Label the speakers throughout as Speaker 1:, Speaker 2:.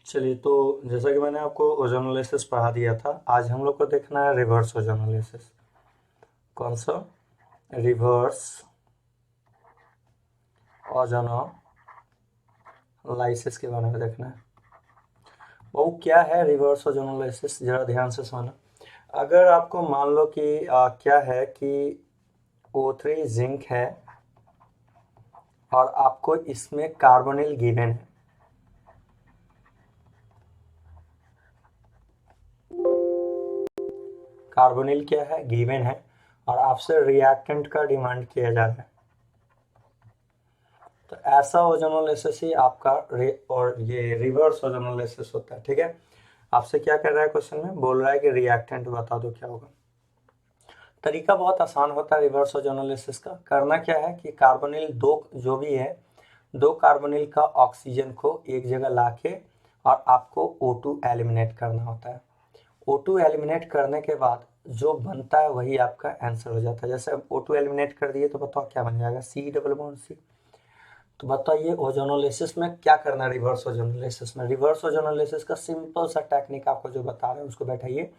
Speaker 1: चलिए, तो जैसा कि मैंने आपको ओजोनोलिसिस पढ़ा दिया था, आज हम लोग को देखना है रिवर्स ओजोनोलिसिस। कौन सा? रिवर्स ओजोनोलाइसिस के बारे में देखना है। वो क्या है रिवर्स ओजोनोलाइसिस, जरा ध्यान से सुनना। अगर आपको मान लो कि क्या है कि O3 जिंक है और आपको इसमें कार्बोनिल गिवन है। कार्बोनिल क्या है? गिवन है। और आपसे रिएक्टेंट का डिमांड किया जा रहा है। तो ऐसा ओजोनोलिसिस ही आपका और ये रिवर्स ओजोनोलिसिस होता है। ठीक है, आपसे क्या कर रहा है क्वेश्चन में? बोल रहा है कि रिएक्टेंट बता दो क्या होगा। तरीका बहुत आसान होता है रिवर्स ओजोनोलिसिस का। करना क्या है कि कार्बोनिल दो जो भी है, दो कार्बोनिल का ऑक्सीजन को एक जगह लाके और आपको O2 एलिमिनेट करना होता है। O2 एलिमिनेट करने के बाद जो बनता है वही आपका आंसर हो जाता है। जैसे अब O2 एलिमिनेट कर दिए तो बताओ क्या बन जाएगा? C double bond C। तो बताइए ओजोनोलिसिस में क्या करना है? रिवर्स ओजोनोलिसिस में, रिवर्स ओजोनोलिसिस का सिंपल सा टेक्निक आपको जो बता रहे हैं उसको बैठाइए,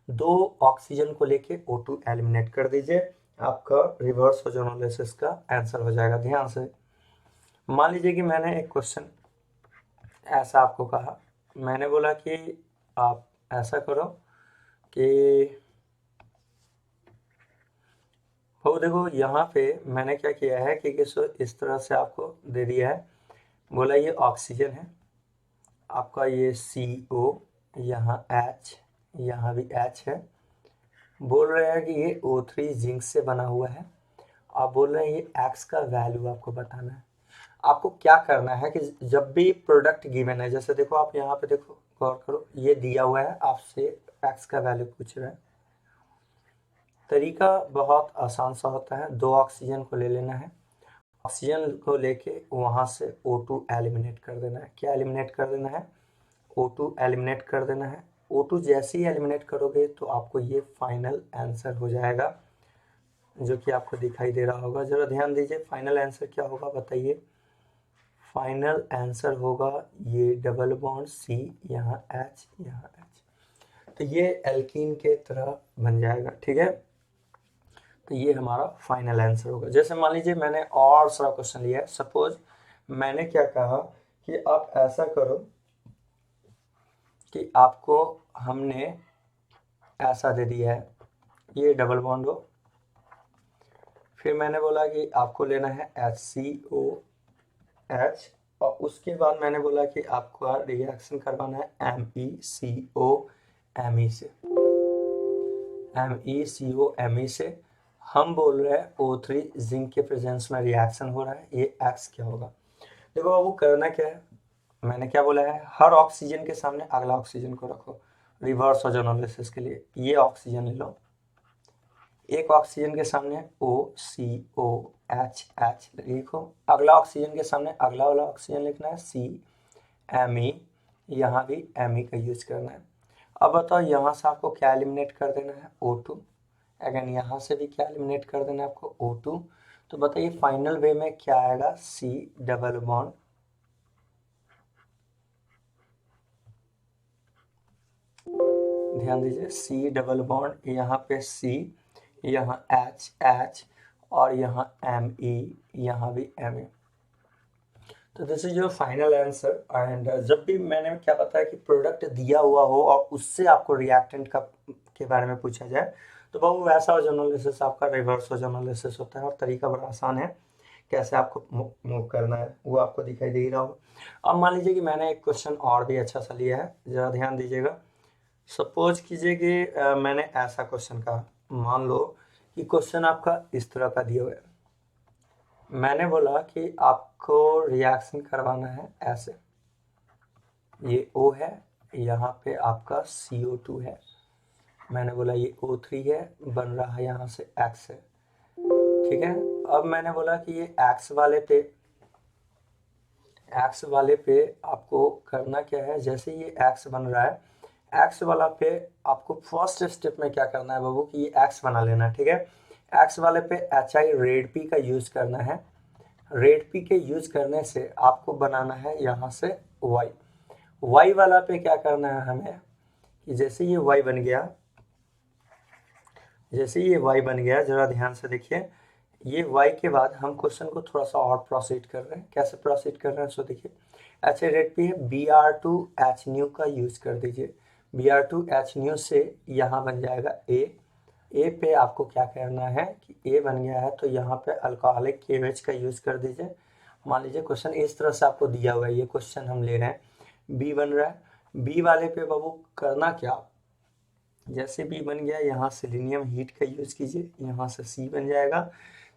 Speaker 1: दो ऑक्सीजन को लेके O2 एलिमिनेट कर दीजिए, आपका रिवर्स ओजोनोलिसिस का आंसर हो जाएगा। ध्यान से मान लीजिए कि मैंने एक क्वेश्चन ऐसा आपको कहा, मैंने बोला कि आप ऐसा करो कि वो देखो यहाँ पे मैंने क्या किया है कि इस तरह से आपको दे दिया है। बोला ये ऑक्सीजन है आपका, ये CO, यहाँ H, यहाँ भी H है। बोल रहे हैं कि ये O3 जिंक से बना हुआ है। आप बोल रहे हैं ये X का वैल्यू आपको बताना है। आपको क्या करना है कि जब भी प्रोडक्ट गिवन है, जैसे देखो आप यहाँ पे देखो, गौर करो, ये दिया हुआ है, आपसे X का वैल्यू पूछ रहा है। तरीका बहुत आसान सा होता है, दो ऑक्सीजन को ले लेना है, ऑक्सीजन को लेके वहाँ से O2 एलिमिनेट कर देना है। क्या एलिमिनेट कर देना है? O2 एलिमिनेट कर देना है। O2 जैसे ही एलिमिनेट करोगे तो आपको ये फाइनल आंसर हो जाएगा, जो कि आपको दिखाई दे रहा होगा। जरा ध्यान दीजिए, फाइनल आंसर क्या होगा बताइए? फाइनल आंसर होगा ये डबल बॉन्ड C, यहाँ H, यहाँ H। तो ये एल्कीन के तरह बन जाएगा। ठीक है, तो ये हमारा फाइनल आंसर होगा। जैसे मान लीजिए मैंने और सारा क्वेश्चन लिया है। सपोज मैंने क्या कहा कि आप ऐसा करो कि आपको हमने ऐसा दे दिया है, ये डबल बॉन्ड हो, फिर मैंने बोला कि आपको लेना है HCOH, और उसके बाद मैंने बोला कि आपको रिएक्शन करवाना है MECOMe से, MECOMe से। हम बोल रहे हैं O3 जिंक के प्रेजेंस में रिएक्शन हो रहा है, ये X क्या होगा? देखो बाबू, करना क्या है, मैंने क्या बोला है, हर ऑक्सीजन के सामने अगला ऑक्सीजन को रखो। रिवर्स ओजोनोलिसिस के लिए ये ऑक्सीजन ले लो, एक ऑक्सीजन के सामने OCOH लिखो, अगला ऑक्सीजन के सामने अगला वाला ऑक्सीजन लिखना है CMe, यहाँ भी Me का यूज करना है। अब बताओ यहाँ से आपको क्या एलिमिनेट कर देना है? O2। अगेन यहाँ से भी क्या एलिमिनेट कर देना है आपको? O2। तो बताइए फाइनल वे में क्या आएगा? C डबल बॉन्ड, ध्यान दीजिए, C डबल बॉन्ड, यहाँ पे C, यहाँ H और यहाँ Me, यहाँ भी Me। तो this is your final answer. And जब भी मैंने क्या बताया कि प्रोडक्ट दिया हुआ हो और उससे आपको रिएक्टेंट का के बारे में पूछा जाए, तो वो वैसा ओजोनोलिसिस आपका रिवर्स ओजोनोलिसिस होता है। और तरीका बड़ा आसान है, कैसे आपको मूव करना है वो आपको दिखाई दे रहा होगा। अब मान लीजिए कि मैंने एक क्वेश्चन और भी अच्छा सा लिया है, ज़रा ध्यान दीजिएगा। सपोज कीजिए कि मैंने ऐसा क्वेश्चन कहा, मान लो कि क्वेश्चन आपका इस तरह का दिया हुआ है। मैंने बोला कि आपको रिएक्शन करवाना है ऐसे, ये O है, यहाँ पे आपका CO2 है, मैंने बोला ये O3 है, बन रहा है यहाँ से X है। ठीक है, अब मैंने बोला कि ये X वाले पे आपको करना क्या है? जैसे ये X बन रहा है, X वाला पे आपको फर्स्ट स्टेप में क्या करना है बाबू कि ये X बना लेना है। ठीक है, X वाले पे HI रेड P का यूज करना है। रेड P के यूज करने से आपको बनाना है यहाँ से Y। y वाला पे क्या करना है हमें कि जैसे ये y बन गया, जरा ध्यान से देखिए, ये y के बाद हम क्वेश्चन को थोड़ा सा और प्रोसीड कर रहे हैं। कैसे प्रोसीड कर रहे हैं सो देखिए, एच रेट पे Br2H न्यू का यूज कर दीजिए। Br2H न्यू से यहाँ बन जाएगा ए पे आपको क्या करना है कि ए बन गया है तो यहाँ पे अल्कोहलिक KOH का यूज कर दीजिए। मान लीजिए क्वेश्चन इस तरह से आपको दिया हुआ है, ये क्वेश्चन हम ले रहे हैं, बी बन रहा है, बी वाले पे बाबू करना क्या, जैसे बी बन गया यहाँ सेलेनियम हीट का यूज कीजिए, यहाँ से सी बन जाएगा।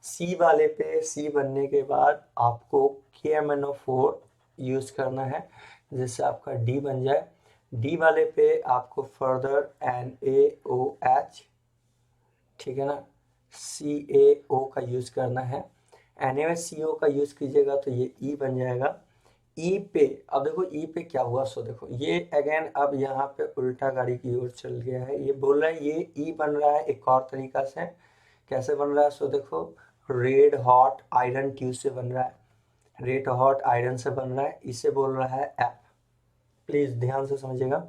Speaker 1: सी वाले पे सी बनने के बाद आपको KMnO4 यूज करना है जिससे आपका डी बन जाए। डी वाले पे आपको फर्दर NaOH, ठीक है ना, CaO का यूज करना है। NaCO का यूज कीजिएगा तो ये E बन जाएगा। ई पे अब देखो, ई पे क्या हुआ सो देखो, ये अगेन अब यहाँ पे उल्टा गाड़ी की ओर चल गया है। ये बोल रहा है ये ई बन रहा है एक और तरीका से, कैसे बन रहा है सो देखो, रेड हॉट आयरन ट्यूब से बन रहा है, रेड हॉट आयरन से बन रहा है, इसे बोल रहा है एफ। प्लीज ध्यान से समझिएगा।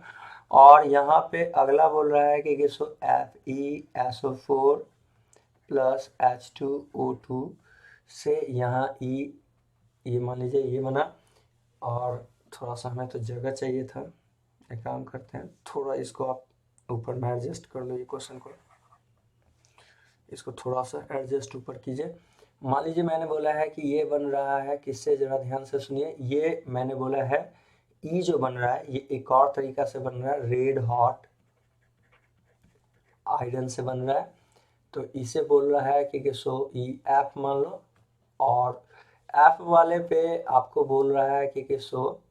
Speaker 1: और यहाँ पे अगला बोल रहा है कि सो FeSO4 प्लस H2O2 से यहाँ ई, ये मान लीजिए ये बना, और थोड़ा सा हमें तो जगह चाहिए था, एक काम करते हैं थोड़ा इसको आप ऊपर में एडजस्ट कर लो, ये क्वेश्चन को इसको थोड़ा सा एडजस्ट ऊपर कीजिए। मान लीजिए मैंने बोला है कि ये बन रहा है किससे, जरा ध्यान से सुनिए, ये मैंने बोला है ई जो बन रहा है ये एक और तरीका से बन रहा है, रेड हॉट आयरन से बन रहा है, तो इसे बोल रहा है कि सो ई एफ मान लो। और एफ वाले पे आपको बोल रहा है कि सो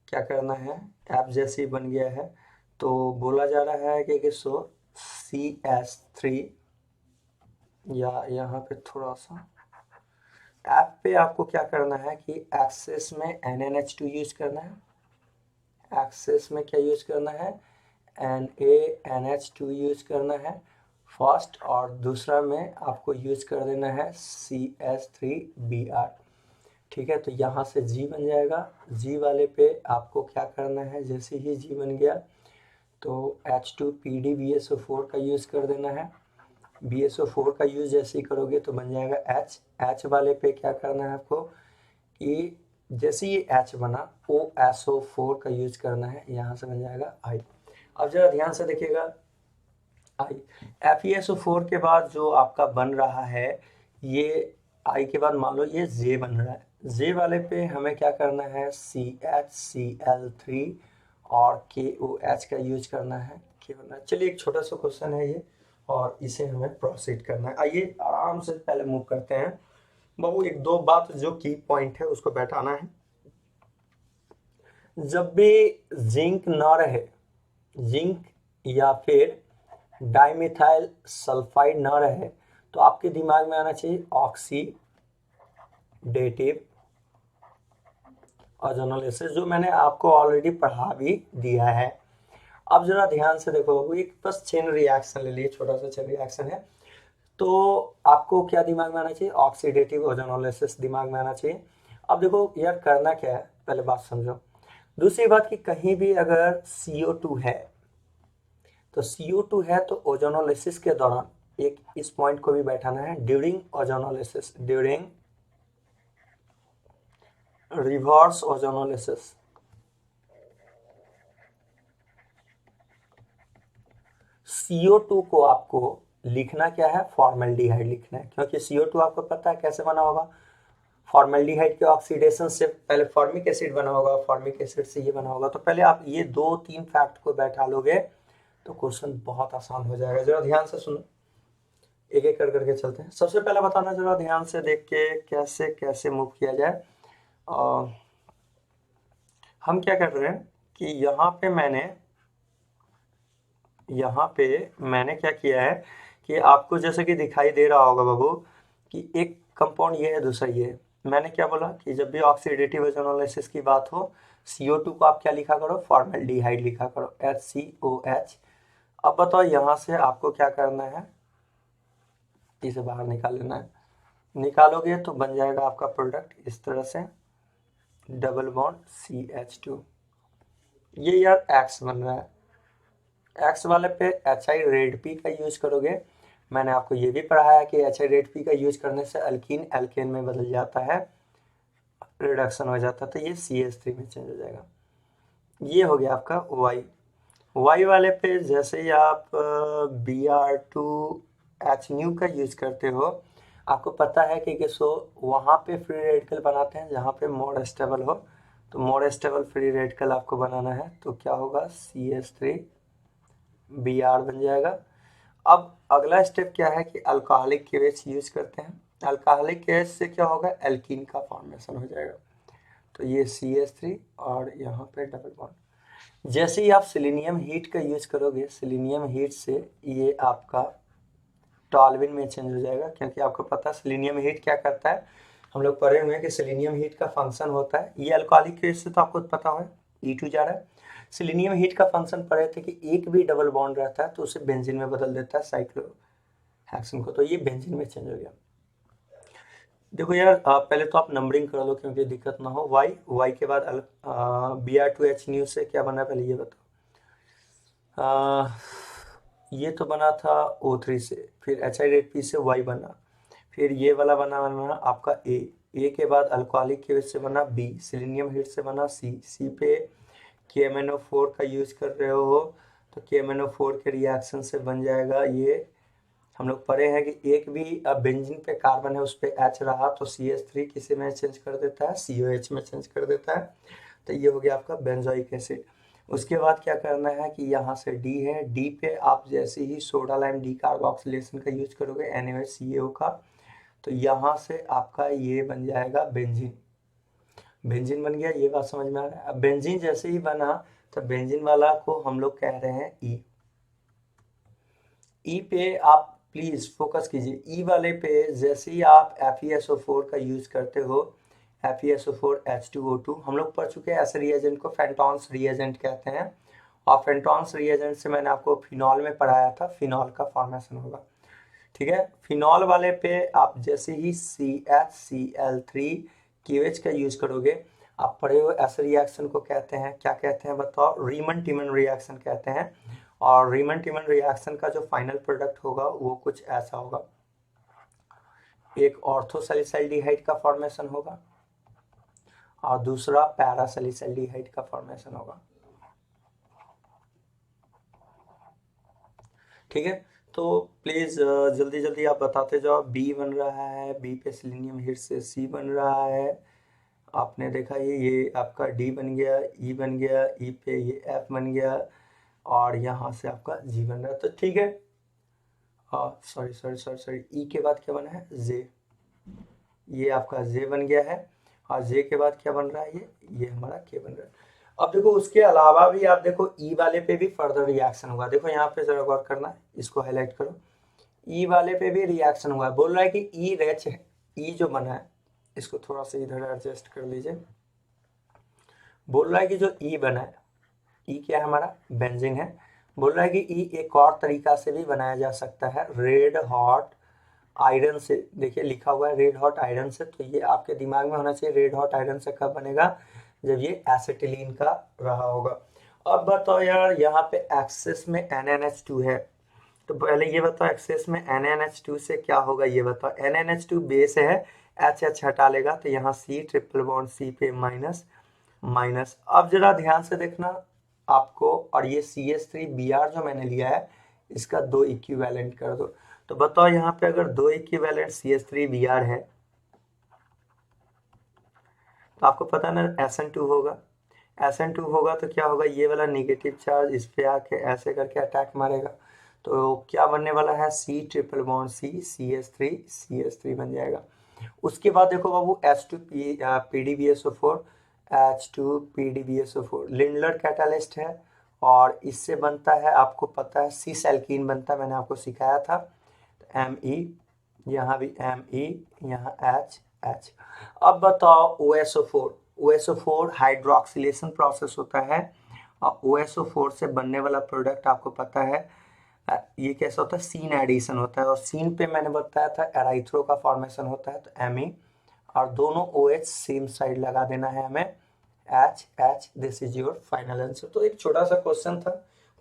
Speaker 1: क्या करना है, एफ जैसे ही बन गया है तो बोला जा रहा है कि सो CS3, या यहाँ पे थोड़ा सा एफ पे आपको क्या करना है कि एक्सेस में NaNH2 यूज करना है, एक्सेस में क्या यूज करना है, NaNH2 यूज करना है फर्स्ट, और दूसरा में आपको यूज कर देना है CS3Br। ठीक है, तो यहाँ से G बन जाएगा। G वाले पे आपको क्या करना है, जैसे ही G बन गया तो H2PdBSO4 का यूज कर देना है। BSO4 का यूज जैसे ही करोगे तो बन जाएगा H। H वाले पे क्या करना है आपको कि जैसे ही H बना OSO4 का यूज करना है, यहाँ से बन जाएगा I। अब जरा ध्यान से देखिएगा, I FeSO4 के बाद जो आपका बन रहा है, ये I के बाद मान लो ये J बन रहा है, J वाले पे हमें क्या करना है CHCl3 और KOH का यूज करना है, क्या बनना है। चलिए एक छोटा सा क्वेश्चन है ये और इसे हमें प्रोसीड करना है। आइए आराम से पहले मूव करते हैं बाबू, एक दो बात जो की पॉइंट है उसको बैठाना है। जब भी जिंक ना रहे, जिंक या फिर डाइमिथाइल सल्फाइड ना रहे तो आपके दिमाग में आना चाहिए ऑक्सीडेटिव ओजोनोलिसिस, जो मैंने आपको ऑलरेडी पढ़ा भी दिया है। अब जरा ध्यान से देखो बाबू, एक बस चेन रिएक्शन ले लिए, छोटा सा चेन रिएक्शन है, तो आपको क्या दिमाग में आना चाहिए, ऑक्सीडेटिव ओजोनोलिसिस दिमाग में आना चाहिए। अब देखो यार करना क्या है, पहले बात समझो। दूसरी बात कि कहीं भी अगर CO2 है तो CO2 है तो ओजोनोलिसिस के दौरान एक इस पॉइंट को भी बैठाना है, during ozonolysis, during reverse ozonolysis CO2 को आपको लिखना क्या है, फॉर्मल्डिहाइड लिखना है, क्योंकि CO2 आपको पता है कैसे बना होगा, फॉर्मल्डिहाइड के ऑक्सीडेशन से पहले फॉर्मिक एसिड बना होगा, फॉर्मिक एसिड से ये बना होगा। तो पहले आप ये 2-3 फैक्ट को बैठा लोगे तो क्वेश्चन बहुत आसान हो जाएगा। जरा ध्यान से सुनो, एक एक कर करके चलते हैं। सबसे पहले बताना जरा ध्यान से देख के कैसे कैसे मूव किया जाए। हम क्या कर रहे हैं कि यहाँ पे मैंने क्या किया है कि आपको जैसे कि दिखाई दे रहा होगा बाबू कि एक कंपाउंड ये है, दूसरा ये है। मैंने क्या बोला कि जब भी ऑक्सीडेटिव ओजोनोलिसिस की बात हो, CO2 को आप क्या लिखा करो, फॉर्मल्डिहाइड लिखा करो, HCOH। अब बताओ यहाँ से आपको क्या करना है, इसे बाहर निकाल लेना है। निकालोगे तो बन जाएगा आपका प्रोडक्ट इस तरह से, डबल बॉन्ड CH2। ये यार एक्स बन रहा है, एक्स वाले पे एच आई रेड पी का यूज करोगे। मैंने आपको ये भी पढ़ाया कि एच आई रेड पी का यूज करने से अल्कीन एल्केन में बदल जाता है, रिडक्शन हो जाता है, तो ये सी एच थ्री में चेंज हो जाएगा। ये हो गया आपका वाई। वाई वाले पे जैसे ही आप B R two H nu का यूज करते हो, आपको पता है कि सो वहाँ पे फ्री रेडिकल बनाते हैं जहाँ पे मोर स्टेबल हो, तो मोर स्टेबल फ्री रेडिकल आपको बनाना है, तो क्या होगा C H three B R बन जाएगा। अब अगला स्टेप क्या है कि अल्कोहलिक केवेज यूज करते हैं। अल्कोहलिक केवेज से क्या होगा, एल्कीन का फॉर्मेशन हो जाएगा, तो ये सी एच थ्री और यहाँ पे डबल बॉन्ड। जैसे ही आप सिलीनियम हीट का यूज करोगे, सिलीनियम हीट से ये आपका टॉल्विन में चेंज हो जाएगा, क्योंकि आपको पता है सिलीनियम हीट क्या करता है, हम लोग पढ़े हुए हैं कि सिलीनियम हीट का फंक्शन होता है, ये अल्कोहलिक केवेज से तो आपको पता है E2 जा रहा है। सिलीनियम हीट का फंक्शन पढ़े थे कि एक भी डबल बॉन्ड रहता है तो उसे बेंजीन में बदल देता है साइक्लोहेक्सेन को, तो ये बेंजीन में चेंज हो गया। देखो यार पहले तो आप नंबरिंग कर लो क्योंकि दिक्कत ना हो। वाई, वाई के बाद B R two H nu से क्या बना पहले ये बताओ। ये तो बना था O3 से, फिर एच आई रेड पी से वाई बना, फिर ये वाला बना आपका ए के बाद अल्कोहलिक के वजह से बना बी, सिलीनियम हीट से बना सी पे KMnO4 का यूज कर रहे हो तो KMnO4 के रिएक्शन से बन जाएगा ये। हम लोग पढ़े हैं कि एक भी बेंजीन पे कार्बन है उस पे H रहा तो CH3 किसी में चेंज कर देता है, COH में चेंज कर देता है, तो ये हो गया आपका बेंजोइक एसिड। उसके बाद क्या करना है कि यहाँ से डी है, डी पे आप जैसे ही सोडा लाइम डी कार्बोक्सिलेशन का यूज करोगे NaCO का, तो यहाँ से आपका ये बन जाएगा बेंजीन। बेंजीन बन गया, ये बात समझ में आ रहा है। अब बेंजीन जैसे ही बना तो बेंजीन वाला को हम लोग कह रहे हैं ई पे आप प्लीज फोकस कीजिए। ई वाले पे जैसे ही आप FeSO4 का यूज करते हो, FeSO4 H2O2, हम लोग पढ़ चुके हैं ऐसे रिएजेंट को फेंटॉन्स रिएजेंट कहते हैं, और फेंटॉन्स रिएजेंट से मैंने आपको फिनॉल में पढ़ाया था, फिनॉल का फॉर्मेशन होगा, ठीक है। फिनॉल वाले पे आप जैसे ही CHCl3 KOH का यूज करोगे, आप पढ़े हो ऐसे रिएक्शन को कहते हैं, क्या कहते हैं बताओ, रीमन टिमन रिएक्शन कहते हैं। और रीमन टिमन रिएक्शन का जो फाइनल प्रोडक्ट होगा वो कुछ ऐसा होगा, एक ऑर्थोसैलिसाइल्डिहाइड का फॉर्मेशन होगा और दूसरा पैरासैलिसाइल्डिहाइड का फॉर्मेशन होगा, ठीक है। तो प्लीज जल्दी जल्दी आप बताते जाओ। बी बन रहा है, बी पे सिलीनियम हीट से सी बन रहा है, आपने देखा ये आपका डी बन गया, ई बन गया, ई पे ये एफ बन गया, और यहाँ से आपका जी बन रहा है, तो ठीक है। सॉरी सॉरी सॉरी सॉरी, ई के बाद क्या बना है जे, ये आपका जे बन गया है, और जे के बाद क्या बन रहा है ये हमारा के बन रहा है। अब देखो उसके अलावा भी आप देखो ई वाले पे भी फर्दर रिएक्शन हुआ, देखो यहाँ पे जरा गौर करना है, इसको हाईलाइट करो। ई वाले पे भी रिएक्शन हुआ है, बोल रहा है कि ई रेच है, ई जो बना है इसको थोड़ा सा इधर एडजस्ट कर लीजिए। बोल रहा है कि जो ई बना है, ई क्या है हमारा बेंजीन है, बोल रहा है कि ई एक और तरीका से भी बनाया जा सकता है, रेड हॉट आयरन से। देखिए लिखा हुआ है रेड हॉट आयरन से, तो ये आपके दिमाग में होना चाहिए रेड हॉट आयरन से कब बनेगा, जब ये एसिटिलीन का रहा होगा। अब बताओ यार यहाँ पे एक्सेस में NaNH2 है, तो पहले ये बताओ एक्सेस में NaNH2 से क्या होगा, ये बताओ। NaNH2 बेस है, H हटा लेगा तो यहाँ C ट्रिपल बॉन्ड C पे माइनस माइनस। अब जरा ध्यान से देखना आपको, और ये CH3Br जो मैंने लिया है इसका दो इक्विवेलेंट कर दो, तो बताओ यहाँ पे अगर दो इक्विवेलेंट CH3Br है तो आपको पता ना SN2 होगा, SN2 होगा तो क्या होगा, ये वाला निगेटिव चार्ज इस पे आके ऐसे करके अटैक मारेगा, तो क्या बनने वाला है C triple bond C CH3 बन जाएगा। उसके बाद देखो बाबू H2PDBSO4 H2PDBSO4 लिंडलर कैटालिस्ट है, और इससे बनता है आपको पता है सिस एल्कीन बनता है, मैंने आपको सिखाया था, तो Me, यहाँ भी Me, यहाँ H। अब बताओ OSO4 हाइड्रोक्सिलेशन प्रोसेस होता है, और OSO4 से बनने वाला प्रोडक्ट आपको पता है ये कैसा होता है, सीन एडिशन होता है, और सीन पे मैंने बताया था एराइथ्रो का फॉर्मेशन होता है, तो Me, और दोनों OH सेम साइड लगा देना है हमें, H H, this is your final answer. तो एक छोटा सा क्वेश्चन था,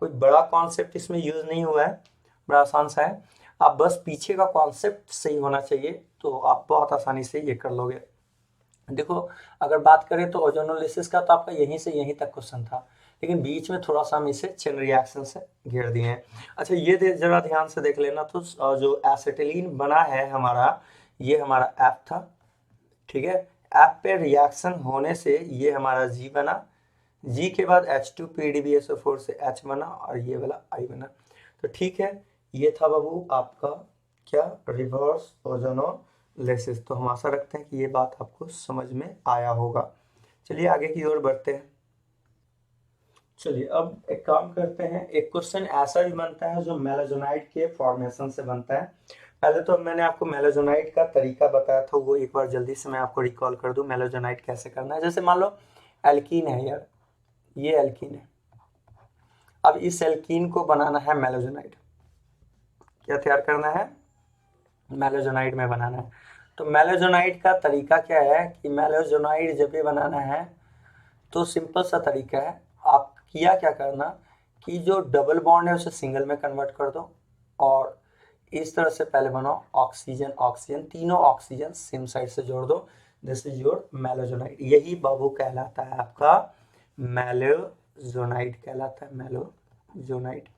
Speaker 1: कोई बड़ा कॉन्सेप्ट इसमें यूज नहीं हुआ है, बड़ा आसान सा है। आप बस पीछे का कॉन्सेप्ट सही होना चाहिए तो आप बहुत आसानी से ये कर लोगे। देखो अगर बात करें तो ओजोनोलिसिस का तो आपका यहीं से यहीं तक क्वेश्चन था, लेकिन बीच में थोड़ा सा हम इसे चेन रिएक्शन से घेर दिए हैं। अच्छा ये जरा ध्यान से देख लेना, तो जो एसिटिलीन बना है हमारा, ये हमारा एफ था, ठीक है। एफ पे रिएक्शन होने से ये हमारा जी बना, जी के बाद H2PDBSO4 से H बना और ये वाला I बना। तो ठीक है, ये था बाबू आपका क्या, रिवर्स ओजोनोलिसिस। तो हम आशा रखते हैं कि ये बात आपको समझ में आया होगा। चलिए आगे की ओर बढ़ते हैं। चलिए अब एक काम करते हैं, एक क्वेश्चन ऐसा भी बनता है जो मेलाजोनाइट के फॉर्मेशन से बनता है। पहले तो मैंने आपको मेलाजोनाइट का तरीका बताया था, वो एक बार जल्दी से मैं आपको रिकॉल कर दूं, मेलाजोनाइट कैसे करना है। जैसे मान लो एल्कीन है यार, ये एल्कीन है, अब इस एल्कीन को बनाना है मेलाजोनाइट। क्या तैयार करना है, मेलाजोनाइट में बनाना है। तो मेलाजोनाइट का तरीका क्या है कि मेलाजोनाइट जब भी बनाना है तो सिंपल सा तरीका है, आप किया क्या करना कि जो डबल बॉन्ड है उसे सिंगल में कन्वर्ट कर दो और इस तरह से पहले बनाओ, ऑक्सीजन ऑक्सीजन, तीनों ऑक्सीजन सेम साइड से जोड़ दो, दिस इज योर मेलाजोनाइट। यही बाबू कहलाता है आपका मेलाजोनाइट, कहलाता है मेलाजोनाइट।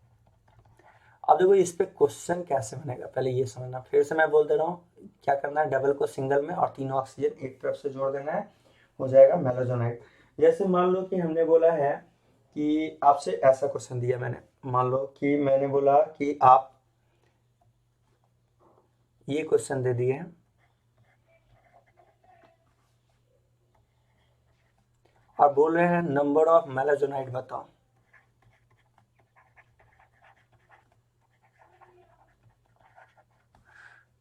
Speaker 1: अब देखो इस पे क्वेश्चन कैसे बनेगा, पहले ये समझना। फिर से मैं बोल दे रहा हूँ, क्या करना है, डबल को सिंगल में और तीनों ऑक्सीजन एक तरफ से जोड़ देना है, हो जाएगा मेलाजोनाइट। जैसे मान लो कि हमने बोला है कि आपसे ऐसा क्वेश्चन दिया मैंने, मान लो कि मैंने बोला कि आप ये क्वेश्चन दे दिए हैं और बोल रहे हैं नंबर ऑफ मेलाजोनाइट बताओ।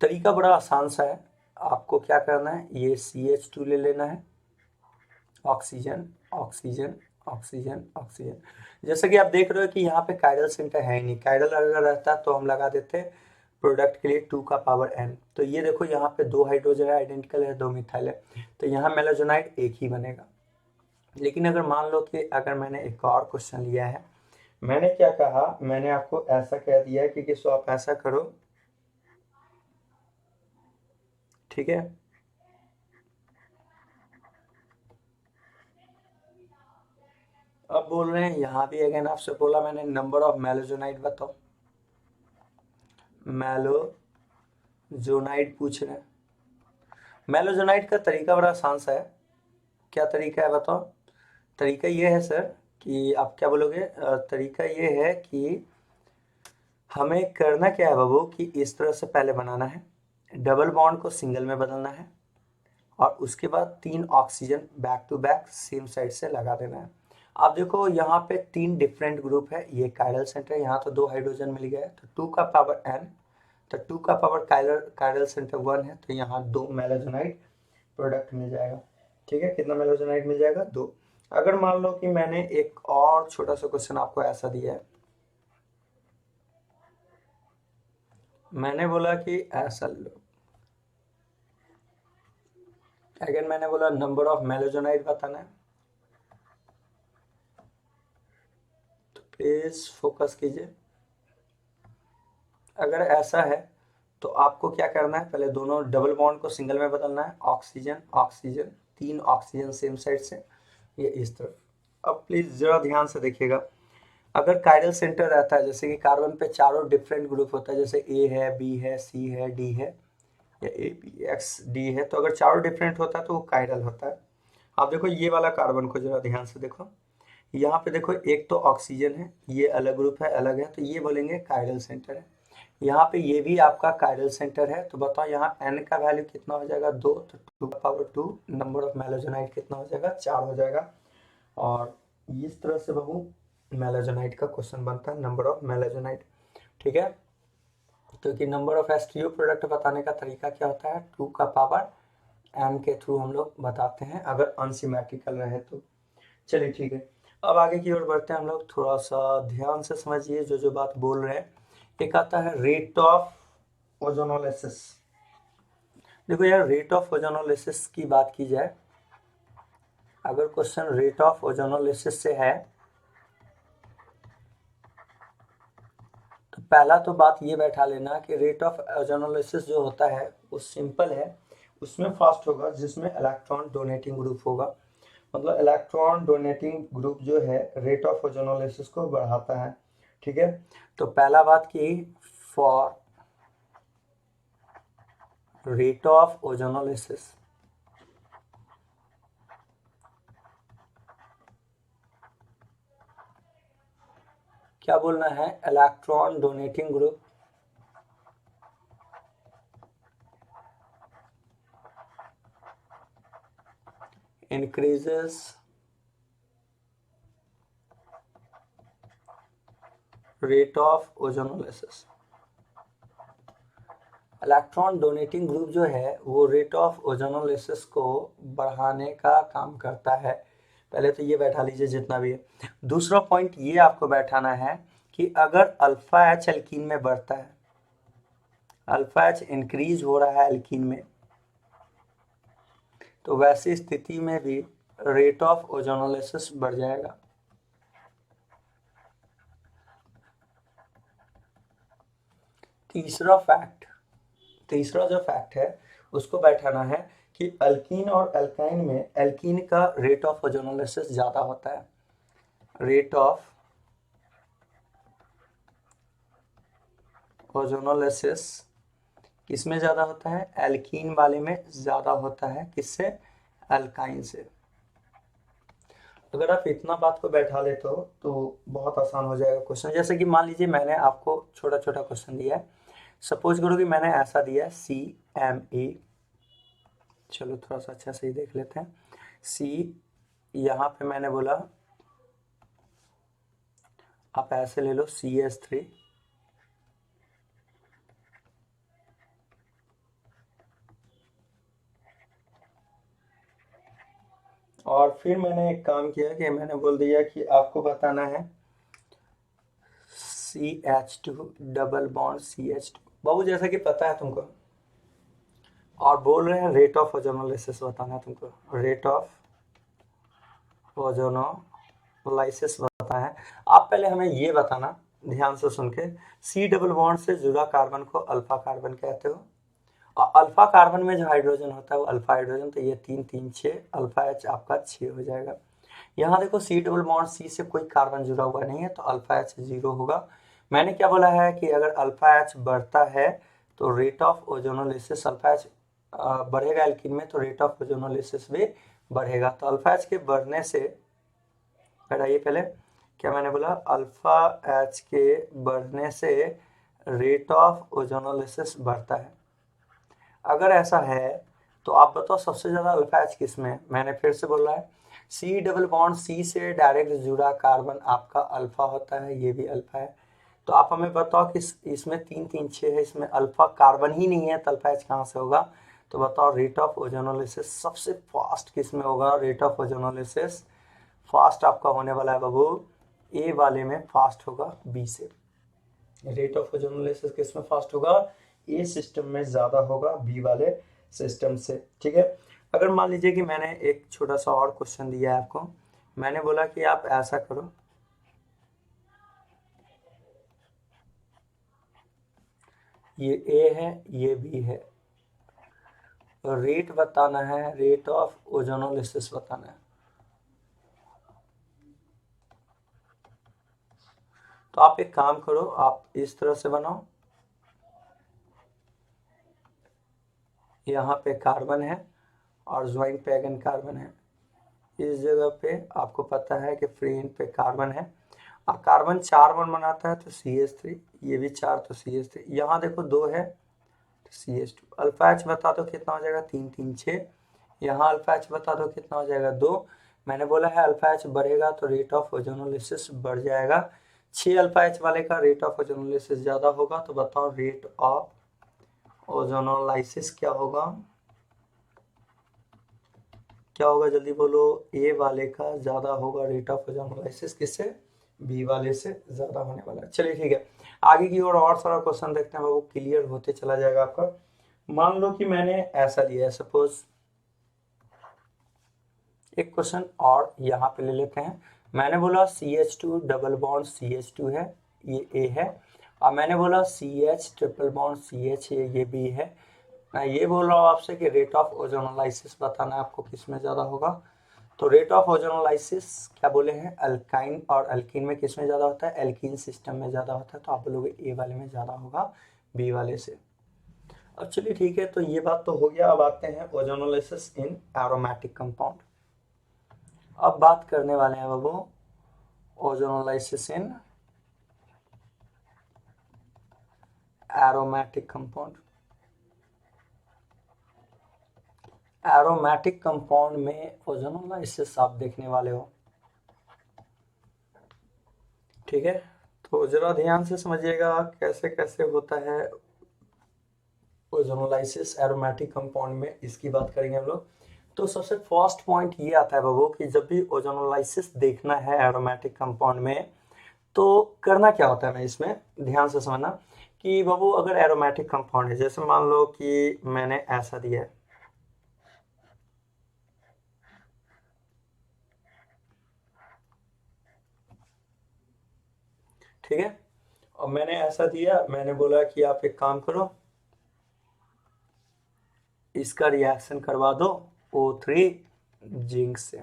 Speaker 1: तरीका बड़ा आसान सा है, आपको क्या करना है, ये CH2 ले लेना है, ऑक्सीजन ऑक्सीजन ऑक्सीजन ऑक्सीजन। जैसे कि आप देख रहे हो कि यहाँ पे कायरल सेंटर है ही नहीं, कायरल अगर रहता तो हम लगा देते प्रोडक्ट के लिए 2 का पावर n। तो ये देखो यहाँ पे 2 हाइड्रोजन है, आइडेंटिकल है, 2 मिथाइल है, तो यहाँ मेलाजोनाइट एक ही बनेगा। लेकिन अगर मान लो कि अगर मैंने एक और क्वेश्चन लिया है, मैंने क्या कहा, मैंने आपको ऐसा कह दिया है कि किसको आप ऐसा करो, ठीक है। अब बोल रहे हैं यहाँ भी अगेन आपसे बोला मैंने नंबर ऑफ मेलाजोनाइट बताओ, मेलाजोनाइट पूछ रहे हैं। मेलाजोनाइट का तरीका बड़ा आसान सा है, क्या तरीका है बताओ। तरीका ये है सर कि आप क्या बोलोगे, तरीका ये है कि हमें करना क्या है बाबू कि इस तरह से पहले बनाना है, डबल बॉन्ड को सिंगल में बदलना है और उसके बाद 3 oxygen back to back same side से लगा देना है। आप देखो यहाँ पे 3 डिफरेंट ग्रुप है, ये कायरल सेंटर, यहाँ तो 2 हाइड्रोजन मिल गया है तो 2 का पावर n, तो 2 का पावर कायरल सेंटर 1 है, तो यहाँ 2 मेलाजोनाइट प्रोडक्ट मिल जाएगा। ठीक है, कितना मेलाजोनाइट मिल जाएगा, 2। अगर मान लो कि मैंने एक और छोटा सा क्वेश्चन आपको ऐसा दिया है, मैंने बोला कि ऐसा लो, अगर मैंने बोला नंबर ऑफ मेलाजोनाइट बताना है, तो प्लीज फोकस कीजिए। अगर ऐसा है तो आपको क्या करना है, पहले दोनों डबल बॉन्ड को सिंगल में बदलना है, oxygen oxygen, 3 oxygen same side से, ये इस तरफ। अब प्लीज जरा ध्यान से देखिएगा, अगर कायरल सेंटर रहता है, जैसे कि कार्बन पे चारों डिफरेंट ग्रुप होता है, जैसे ए है, बी है, सी है, डी है, या ए बी एक्स डी है, तो अगर चारों डिफरेंट होता है तो वो कायरल होता है। आप देखो ये वाला कार्बन को जरा ध्यान से देखो, यहाँ पे देखो एक तो ऑक्सीजन है, ये अलग ग्रुप है, अलग है, तो ये बोलेंगे कायरल सेंटर है। यहाँ पे ये भी आपका कायरल सेंटर है, तो बताओ यहाँ n का वैल्यू कितना हो जाएगा, 2, तो 2 का पावर 2, नंबर ऑफ मेलाजोनाइट कितना हो जाएगा, 4 हो जाएगा। और इस तरह से बहु मेलाजोनाइट का क्वेश्चन बनता है, नंबर ऑफ मेलाजोनाइट। ठीक है, तो कि नंबर ऑफ एस्टीओ प्रोडक्ट बताने का तरीका क्या होता है, 2 का पावर n के थ्रू हम लोग बताते हैं अगर अनसिमेट्रिकल रहे तो। चलिए ठीक है, अब आगे की ओर बढ़ते हैं हम लोग, थोड़ा सा ध्यान से समझिए जो जो बात बोल रहे हैं। एक आता है रेट ऑफ ओजोनोलिसिस। देखो यार, रेट ऑफ ओजोनोलिसिस की बात की जाए अगर क्वेश्चन रेट ऑफ ओजोनोलिसिस से है तो पहला तो बात ये बैठा लेना कि रेट ऑफ ओजोनोलिसिस जो होता है वो सिंपल है, उसमें फास्ट होगा जिसमें इलेक्ट्रॉन डोनेटिंग ग्रुप होगा। मतलब इलेक्ट्रॉन डोनेटिंग ग्रुप जो है रेट ऑफ ओजोनोलिसिस को बढ़ाता है। ठीक है, तो पहला बात की फॉर रेट ऑफ ओजोनोलिसिस क्या बोलना है, electron donating group increases rate of ozonolysis। Electron donating group जो है वो रेट ऑफ ओजोनोलिसिस को बढ़ाने का काम करता है। पहले तो ये बैठा लीजिए जितना भी है। दूसरा पॉइंट ये आपको बैठाना है कि अगर अल्फा एच एल्कीन में बढ़ता है, अल्फा एच इंक्रीज हो रहा है एल्कीन में, तो वैसी स्थिति में भी रेट ऑफ ओजोनोलिसिस बढ़ जाएगा। तीसरा जो फैक्ट है उसको बैठाना है कि अल्कीन और अल्काइन में एल्कीन का रेट ऑफ ओजोनोलिसिस ज़्यादा होता है। रेट ऑफ ओजोनोलिसिस किसमें ज़्यादा होता है, एल्कीन वाले में ज़्यादा होता है, किससे, अल्काइन से। अगर आप इतना बात को बैठा लेते हो तो बहुत आसान हो जाएगा क्वेश्चन। जैसे कि मान लीजिए मैंने आपको छोटा छोटा क्वेश्चन दिया है, सपोज करो कि मैंने ऐसा दिया है CMe, चलो थोड़ा सा अच्छा से ही देख लेते हैं। C यहाँ पे मैंने बोला आप ऐसे ले लो CH3, और फिर मैंने एक काम किया कि मैंने बोल दिया कि आपको बताना है CH2 डबल बॉन्ड CH2। बाबू जैसा कि पता है तुमको, और बोल रहे हैं रेट ऑफ ओजोनोलिसिस बताना है तुमको, रेट ऑफ ओजोनोलाइसिस बताना है। आप पहले हमें ये बताना ध्यान से सुन के, C डबल बॉन्ड से जुड़ा कार्बन को अल्फा कार्बन कहते हो, और अल्फा कार्बन में जो हाइड्रोजन होता है वो अल्फा हाइड्रोजन, तो ये 3 3 6 अल्फा H आपका 6 हो जाएगा। यहाँ देखो C डबल बॉन्ड C से कोई कार्बन जुड़ा हुआ नहीं है तो अल्फा H 0 होगा। मैंने क्या बोला है कि अगर अल्फा H बढ़ता है तो rate of ozonolysis, alpha H बढ़ेगा एल्कीन में तो रेट ऑफ ओजोनोलिसिस भी बढ़ेगा। तो अल्फा H के बढ़ने से, बढ़ाइए पहले, क्या मैंने बोला, अल्फा H के बढ़ने से रेट ऑफ ओजोनोलिसिस बढ़ता है। अगर ऐसा है तो आप बताओ सबसे ज़्यादा अल्फा एच किस में है। मैंने फिर से बोला है C डबल बॉन्ड C से डायरेक्ट जुड़ा कार्बन आपका अल्फा होता है, ये भी अल्फा है। तो आप हमें बताओ कि इसमें 3 3 6 है, इसमें अल्फा कार्बन ही नहीं है तो अल्फा एच कहाँ से होगा। तो बताओ रेट ऑफ ओजोनोलिसिस सबसे फास्ट किस में होगा, रेट ऑफ ओजोनोलिसिस फास्ट आपका होने वाला है बाबू ए वाले में फास्ट होगा, बी से। रेट ऑफ ओजोनोलिसिस किस में फास्ट होगा, ए सिस्टम में ज़्यादा होगा बी वाले सिस्टम से। ठीक है, अगर मान लीजिए कि मैंने एक छोटा सा और क्वेश्चन दिया है आपको, मैंने बोला कि आप ऐसा करो, ये ए है ये बी है, रेट बताना है, रेट ऑफ ओजोनोलिसिस बताना है। तो आप एक काम करो, आप इस तरह से बनाओ, यहाँ पे कार्बन है और ज्वाइंट पैगन कार्बन है, इस जगह पे आपको पता है कि फ्री एंड पे कार्बन है, और कार्बन 4 बॉन्ड बनाता है तो CH3, ये भी 4 तो CH3, यहाँ देखो 2 है तो CH2। अल्फा एच बता दो कितना हो जाएगा, 3 3 6, यहाँ अल्फा एच बता दो कितना हो जाएगा 2। मैंने बोला है अल्फा एच बढ़ेगा तो रेट ऑफ ओजोनोलिसिस बढ़ जाएगा, 6 अल्फा एच वाले का रेट ऑफ ओजोनोलिसिस ज़्यादा होगा। तो बताओ रेट ऑफ ओजोनोलाइसिस क्या होगा, क्या होगा जल्दी बोलो, ए वाले का ज़्यादा होगा रेट ऑफ ओजोनोलाइसिस, किससे, बी वाले से ज़्यादा होने वाला है। चलिए ठीक है, आगे की और सारा क्वेश्चन देखते हैं, वो क्लियर होते चला जाएगा आपका। मान लो कि मैंने ऐसा लिया है, सपोज एक क्वेश्चन और यहाँ पे ले लेते हैं। मैंने बोला CH2 डबल बॉन्ड CH2 है, ये A है, और मैंने बोला CH ट्रिपल बॉन्ड CH है, ये B है। मैं ये बोल रहा हूँ आपसे कि रेट ऑफ ओजोनोलाइसिस बताना है आपको किस में ज़्यादा होगा। तो रेट ऑफ ओजोनोलाइसिस क्या बोले हैं, अल्काइन और अल्कीन में किस में ज़्यादा होता है, एल्कीन सिस्टम में ज़्यादा होता है। तो आप बोलोगे ए वाले में ज़्यादा होगा बी वाले से। अब चलिए ठीक है, तो ये बात तो हो गया। अब आते हैं ओजोनोलाइसिस इन एरोमेटिक कंपाउंड। अब बात करने वाले हैं बाबू ओजोनोलाइसिस इन एरोमेटिक कंपाउंड। एरोमेटिक कंपाउंड में ओजोनोलाइसिस आप देखने वाले हो, ठीक है। तो जरा ध्यान से समझिएगा कैसे कैसे होता है ओजोनोलाइसिस एरोमेटिक कंपाउंड में, इसकी बात करेंगे हम लोग। तो सबसे फर्स्ट पॉइंट ये आता है बाबू कि जब भी ओजोनोलाइसिस देखना है एरोमेटिक कंपाउंड में तो करना क्या होता है ना, इसमें ध्यान से समझना कि बाबू अगर एरोमेटिक कंपाउंड है, जैसे मान लो कि मैंने ऐसा दिया है, ठीक है, और मैंने ऐसा दिया, मैंने बोला कि आप एक काम करो, इसका रिएक्शन करवा दो O3 जिंक से।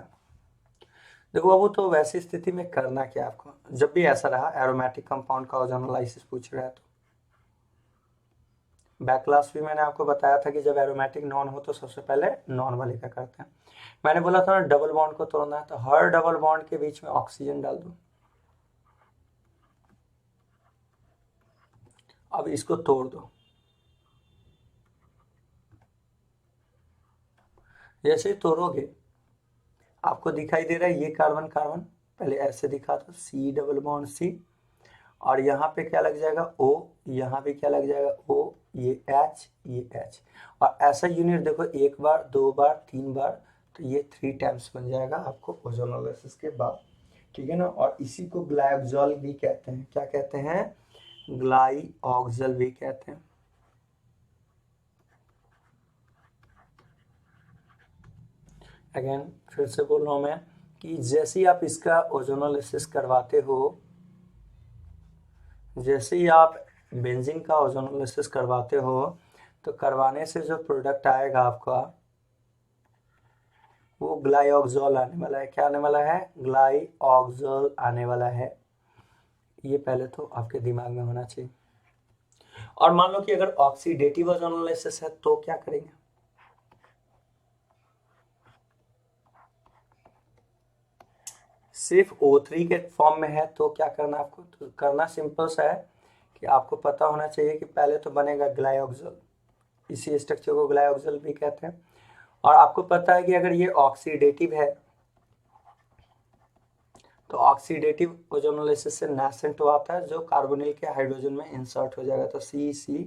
Speaker 1: देखो बाबू, तो वैसी स्थिति में करना क्या आपको, जब भी ऐसा रहा एरोमेटिक कंपाउंड का ओजोनोलाइसिस पूछ रहा है तो बैक क्लास भी मैंने आपको बताया था कि जब एरोमेटिक नॉन हो तो सबसे पहले नॉन वाले का करते हैं। मैंने बोला था ना डबल बॉन्ड को तोड़ना है, तो हर डबल बॉन्ड के बीच में ऑक्सीजन डाल दो। अब इसको तोड़ दो, जैसे ही तोड़ोगे आपको दिखाई दे रहा है ये कार्बन कार्बन, पहले ऐसे दिखा दो C डबल बॉन्ड C, और यहाँ पे क्या लग जाएगा O, यहाँ पे क्या लग जाएगा O, ये H, ये H, और ऐसा यूनिट देखो एक बार, दो बार, तीन बार, तो ये 3 टाइम्स बन जाएगा आपको ओजोनोलाइसिस के बाद, ठीक है ना। और इसी को ग्लाइऑक्सॉल भी कहते हैं, क्या कहते हैं, ग्लाइऑक्सॉल भी कहते हैं। अगेन फिर से बोल रहा हूँ मैं कि जैसे ही आप इसका ओजोनोलाइसिस करवाते हो, जैसे ही आप बेंजीन का ओजोनोलाइसिस करवाते हो तो करवाने से जो प्रोडक्ट आएगा आपका वो ग्लाइऑक्सॉल आने वाला है। क्या आने वाला है, ग्लाइऑक्सॉल आने वाला है। ये पहले तो आपके दिमाग में होना चाहिए। और मान लो कि अगर ऑक्सीडेटिव ओजोनोलाइसिस है तो क्या करेंगे, सिर्फ O3 के फॉर्म में है तो क्या करना आपको, तो करना सिंपल सा है कि आपको पता होना चाहिए कि पहले तो बनेगा ग्लाइऑक्सॉल, इसी स्ट्रक्चर को ग्लाइऑक्सॉल भी कहते हैं। और आपको पता है कि अगर ये ऑक्सीडेटिव है तो ऑक्सीडेटिव ओजोनोलाइसिस से नेसेंट आता है जो कार्बोनिल के हाइड्रोजन में इंसर्ट हो जाएगा। तो C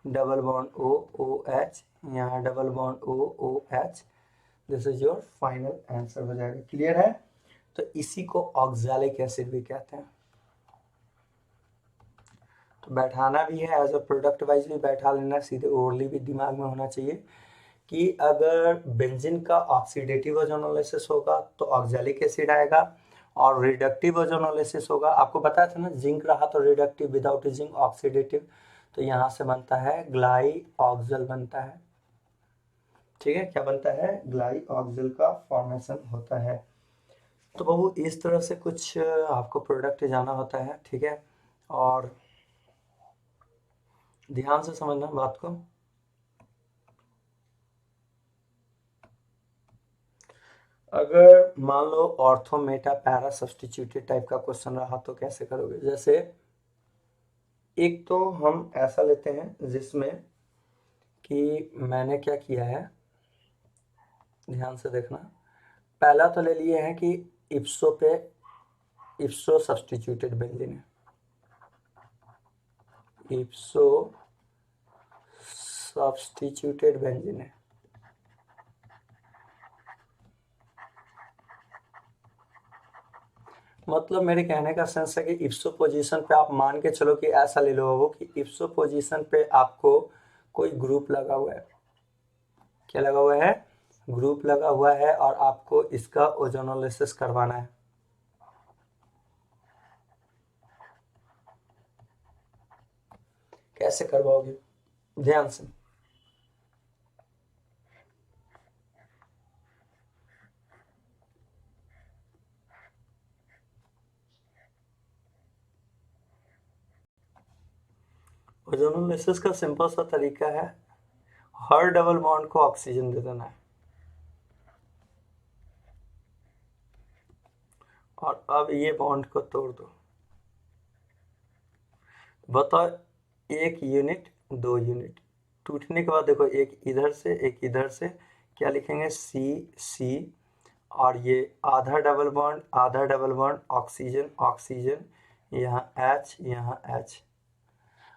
Speaker 1: डबल बॉन्ड OH, यहाँ double bond OH, this is your final answer हो जाएगा। क्लियर है, तो इसी को ऑक्सैलिक एसिड भी कहते हैं। तो बैठाना भी है, एज अ प्रोडक्ट वाइज भी बैठा लेना, सीधे ओरली भी दिमाग में होना चाहिए कि अगर बेंजीन का ऑक्सीडेटिव ओजोनोलाइसिस होगा तो ऑक्सैलिक एसिड आएगा, और रिडक्टिव ओजोनोलाइसिस होगा, आपको बताया था ना जिंक रहा तो रिडक्टिव, विदाउट जिंक ऑक्सीडेटिव, तो यहाँ से बनता है ग्लाइऑक्सॉल बनता है, ठीक है। क्या बनता है, ग्लाइऑक्सॉल का फॉर्मेशन होता है। तो बाबू इस तरह से कुछ आपको प्रोडक्ट जाना होता है, ठीक है। और ध्यान से समझना बात को। अगर मान लो ortho meta para substituted type का क्वेश्चन रहा तो कैसे करोगे, जैसे एक तो हम ऐसा लेते हैं जिसमें कि मैंने क्या किया है, ध्यान से देखना, पहला तो ले लिए हैं कि इप्सो पे इप्सो सब्स्टिट्यूटेड बेंजीन है, इप्सो सब्स्टिट्यूटेड बेंजीन है। मतलब मेरे कहने का सेंस है कि इप्सो पोजीशन पे आप मान के चलो कि ऐसा ले लो वो कि इप्सो पोजीशन पे आपको कोई ग्रुप लगा हुआ है, क्या लगा हुआ है, ग्रुप लगा हुआ है और आपको इसका ओजोनोलिसिस करवाना है। कैसे करवाओगे, ध्यान से। ओजोनोलिसिस का सिंपल सा तरीका है, हर डबल बॉन्ड को ऑक्सीजन दे देना है और अब ये बॉन्ड को तोड़ दो। बताओ, एक यूनिट, 2 यूनिट टूटने के बाद देखो, एक इधर से एक इधर से, क्या लिखेंगे, सी सी, और ये आधा डबल बॉन्ड ऑक्सीजन ऑक्सीजन, यहाँ H यहाँ H।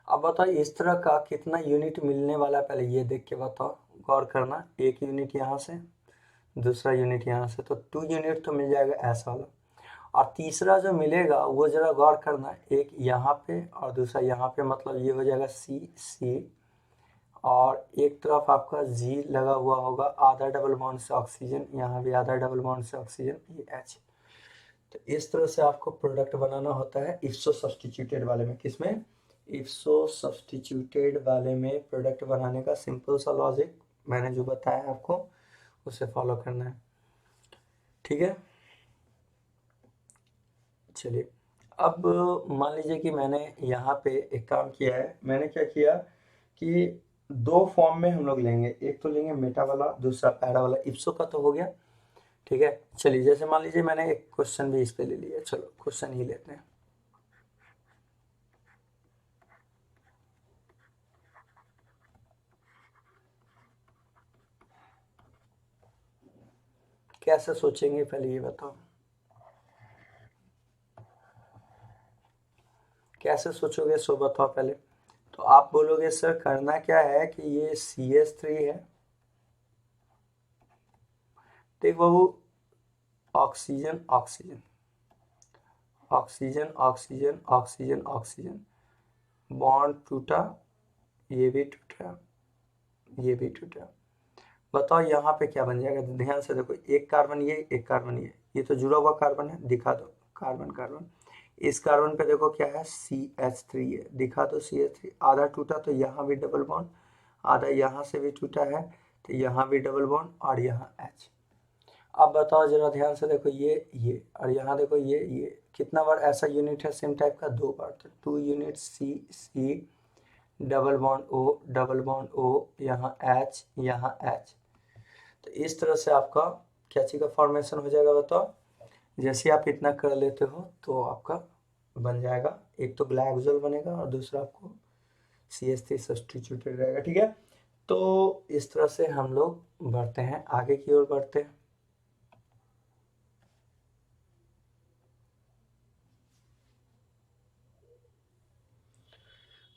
Speaker 1: अब बताओ इस तरह का कितना यूनिट मिलने वाला है, पहले ये देख के बताओ, गौर करना। एक यूनिट यहाँ से, दूसरा यूनिट यहाँ से, तो 2 यूनिट तो मिल जाएगा ऐसा वाला। और तीसरा जो मिलेगा वो जरा गौर करना, एक यहाँ पे और दूसरा यहाँ पे, मतलब ये हो जाएगा सी सी, और एक तरफ आपका जी लगा हुआ होगा, आधा डबल बॉन्ड से ऑक्सीजन, यहाँ भी आधा डबल बॉन्ड से ऑक्सीजन, ये H। तो इस तरह से आपको प्रोडक्ट बनाना होता है इफ्सो सब्सटीट्यूटेड वाले में। किसमें, इफ्सो सब्सटीट्यूटेड वाले में प्रोडक्ट बनाने का सिंपल सा लॉजिक मैंने जो बताया आपको, उसे फॉलो करना है, ठीक है। चलिए, अब मान लीजिए कि मैंने यहाँ पे एक काम किया है। मैंने क्या किया कि 2 फॉर्म में हम लोग लेंगे, एक तो लेंगे मेटा वाला, दूसरा पैरा वाला। इप्सो का तो हो गया, ठीक है। चलिए, जैसे मान लीजिए मैंने एक क्वेश्चन भी इस पे ले लिया, चलो क्वेश्चन ही लेते हैं। कैसे सोचेंगे पहले ये बताओ, कैसे सोचोगे, सो बताओ पहले। तो आप बोलोगे सर करना क्या है कि ये CH3 है, देख बाबू, oxygen oxygen oxygen oxygen oxygen oxygen, bond टूटा, ये भी टूटा, ये भी टूटा। बताओ यहाँ पे क्या बन जाएगा, ध्यान से देखो, एक कार्बन ये, एक कार्बन ये तो जुड़ा हुआ कार्बन है, दिखा दो कार्बन कार्बन। इस कार्बन पे देखो क्या है, CH3 है, दिखा दो CH3। आधा टूटा तो यहाँ भी डबल बॉन्ड, आधा यहाँ से भी टूटा है तो यहाँ भी डबल बॉन्ड, और यहाँ H। अब बताओ जरा ध्यान से देखो, ये और यहाँ देखो, ये कितना बार ऐसा यूनिट है सेम टाइप का, 2 बार। तो 2 unit C C, double bond O, double bond O, यहाँ H यहाँ H। तो इस तरह से आपका क्या चीज़ का फॉर्मेशन हो जाएगा बताओ। जैसे आप इतना कर लेते हो तो आपका बन जाएगा, एक तो ग्लाइकोजल बनेगा और दूसरा आपको CH3 सब्स्टिट्यूटेड रहेगा, ठीक है। तो इस तरह से हम लोग बढ़ते हैं, आगे की ओर बढ़ते हैं।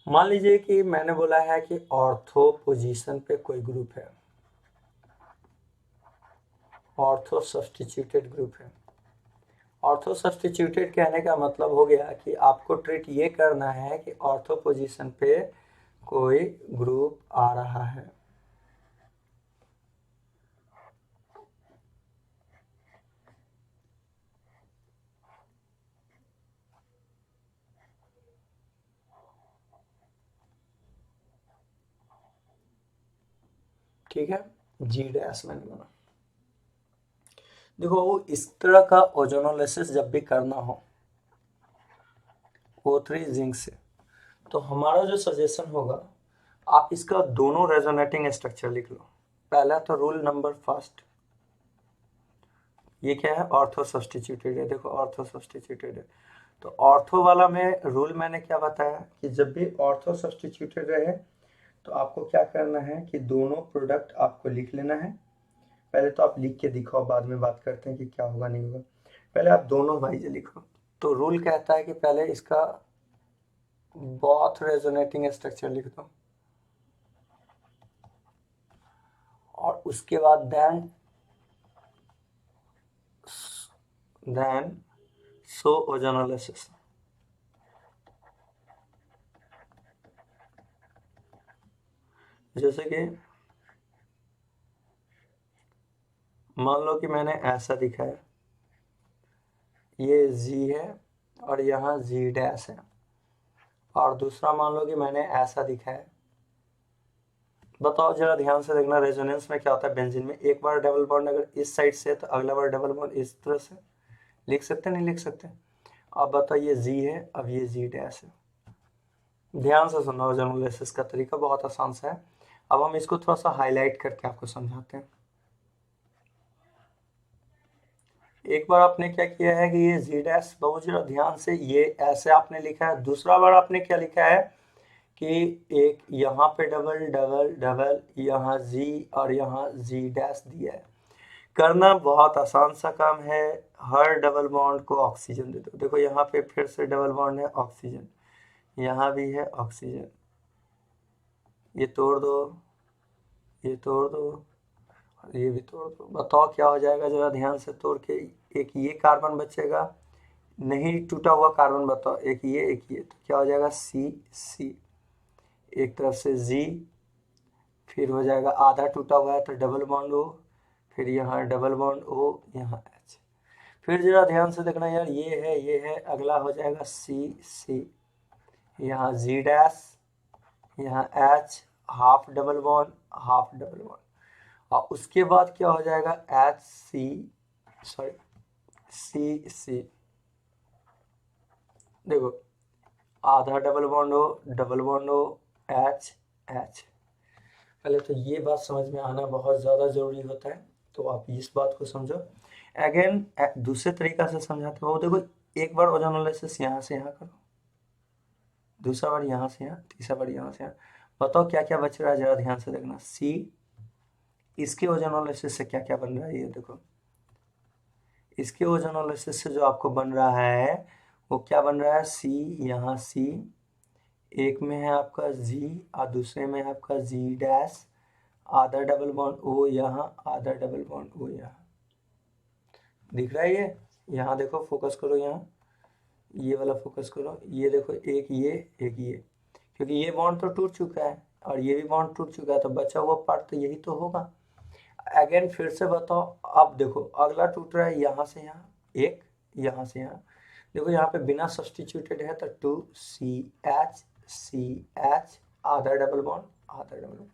Speaker 1: मान लीजिए कि मैंने बोला है कि ऑर्थो पोजीशन पे कोई ग्रुप है, ऑर्थो सब्स्टिट्यूटेड ग्रुप है। ऑर्थो सब्स्टिट्यूटेड कहने का मतलब हो गया कि आपको ट्रीट ये करना है कि ऑर्थो पोजीशन पे कोई ग्रुप आ रहा है। ठीक है, G डैश मैंने बना। देखो, इस तरह का ओजोनोलिसिस जब भी करना हो O3 जिंक से, तो हमारा जो सजेशन होगा, आप इसका दोनों रेजोनेटिंग स्ट्रक्चर लिख लो। पहला तो रूल नंबर फर्स्ट, ये क्या है, ऑर्थो सब्स्टिट्यूटेड है। देखो ऑर्थो सब्स्टिट्यूटेड है, तो ऑर्थो वाला में रूल मैंने क्या बताया कि जब भी ऑर्थो सब्स्टिट्यूटेड रहे तो आपको क्या करना है कि दोनों प्रोडक्ट आपको लिख लेना है। पहले तो आप लिख के दिखाओ, बाद में बात करते हैं कि क्या होगा नहीं होगा। पहले आप दोनों वाइज लिखो। तो रूल कहता है कि पहले इसका बोथ रेजोनेटिंग स्ट्रक्चर लिख दो, और उसके बाद देन सो ओजोनोलिसिस। जैसे कि मान लो कि मैंने ऐसा दिखाया, ये जी है और यहाँ जी डैश है, और दूसरा मान लो कि मैंने ऐसा दिखाया। बताओ जरा ध्यान से देखना, रेजोनेंस में क्या होता है बेंजीन में, एक बार डबल बॉन्ड अगर इस साइड से है तो अगला बार डबल बॉन्ड इस तरह से लिख सकते नहीं लिख सकते। अब बताओ ये जी है, अब ये जी डैश है। ध्यान से सुनो, जनरलाइजेशन का तरीका बहुत आसान सा है। अब हम इसको थोड़ा सा हाईलाइट करके आपको समझाते हैं। एक बार आपने क्या किया है कि ये जी डैश, बहुत जरा ध्यान से, ये ऐसे आपने लिखा है। दूसरा बार आपने क्या लिखा है कि एक यहाँ पे डबल डबल डबल, यहाँ जी और यहाँ जी डैश दिया है। करना बहुत आसान सा काम है। हर डबल बॉन्ड को ऑक्सीजन दे दो। देखो यहाँ पे फिर से डबल बॉन्ड है, ऑक्सीजन, यहाँ भी है ऑक्सीजन, ये तोड़ दो, ये तोड़ दो, ये भी तोड़ दो। बताओ क्या हो जाएगा, जरा ध्यान से तोड़ के। एक ये कार्बन बचेगा, नहीं टूटा हुआ कार्बन, बताओ, एक ये, तो क्या हो जाएगा, सी सी। एक तरफ से जी, फिर हो जाएगा आधा टूटा हुआ है तो डबल बॉन्ड ओ, फिर यहाँ डबल बॉन्ड ओ, यहाँ एच। फिर जरा ध्यान से देखना यार, ये है, अगला हो जाएगा सी सी, यहाँ जी डैश, यहाँ H, half double bond, half double bond, और उसके बाद क्या हो जाएगा, एच सी, सॉरी सी सी। देखो आधा डबल बॉन्ड हो, डबल बॉन्ड हो, एच एच। पहले तो ये बात समझ में आना बहुत ज़्यादा ज़रूरी होता है, तो आप इस बात को समझो। अगेन दूसरे तरीका से समझाते हो। देखो एक बार ओजोनोलाइसिस यहाँ से यहाँ करो, दूसरा बार यहाँ से यहाँ, तीसरा बार यहाँ से यहाँ। बताओ क्या क्या बच रहा है, जरा ध्यान से देखना। सी, इसके ओजोनोलाइसिस से क्या क्या बन रहा है, ये देखो, इसके ओजोनोलाइसिस से जो आपको बन रहा है वो क्या बन रहा है, सी, यहाँ सी, एक में है आपका जी और दूसरे में है आपका जी डैश, आधा डबल बॉन्ड ओ यहाँ, आधा डबल बॉन्ड ओ यहाँ। दिख रहा है ये, यहाँ देखो, फोकस करो, यहाँ ये वाला फोकस करो, ये देखो, एक ये एक ये, क्योंकि ये बॉन्ड तो टूट चुका है और ये भी बॉन्ड टूट चुका है, तो बचा हुआ पार्ट तो यही तो होगा। अगेन फिर से बताओ, अब देखो अगला टूट रहा है यहाँ से यहाँ एक, यहाँ से यहाँ। देखो यहाँ पे बिना सब्सटीट्यूटेड है तो टू सी एच, आधा डबल बॉन्ड, आधा डबल बॉन्ड।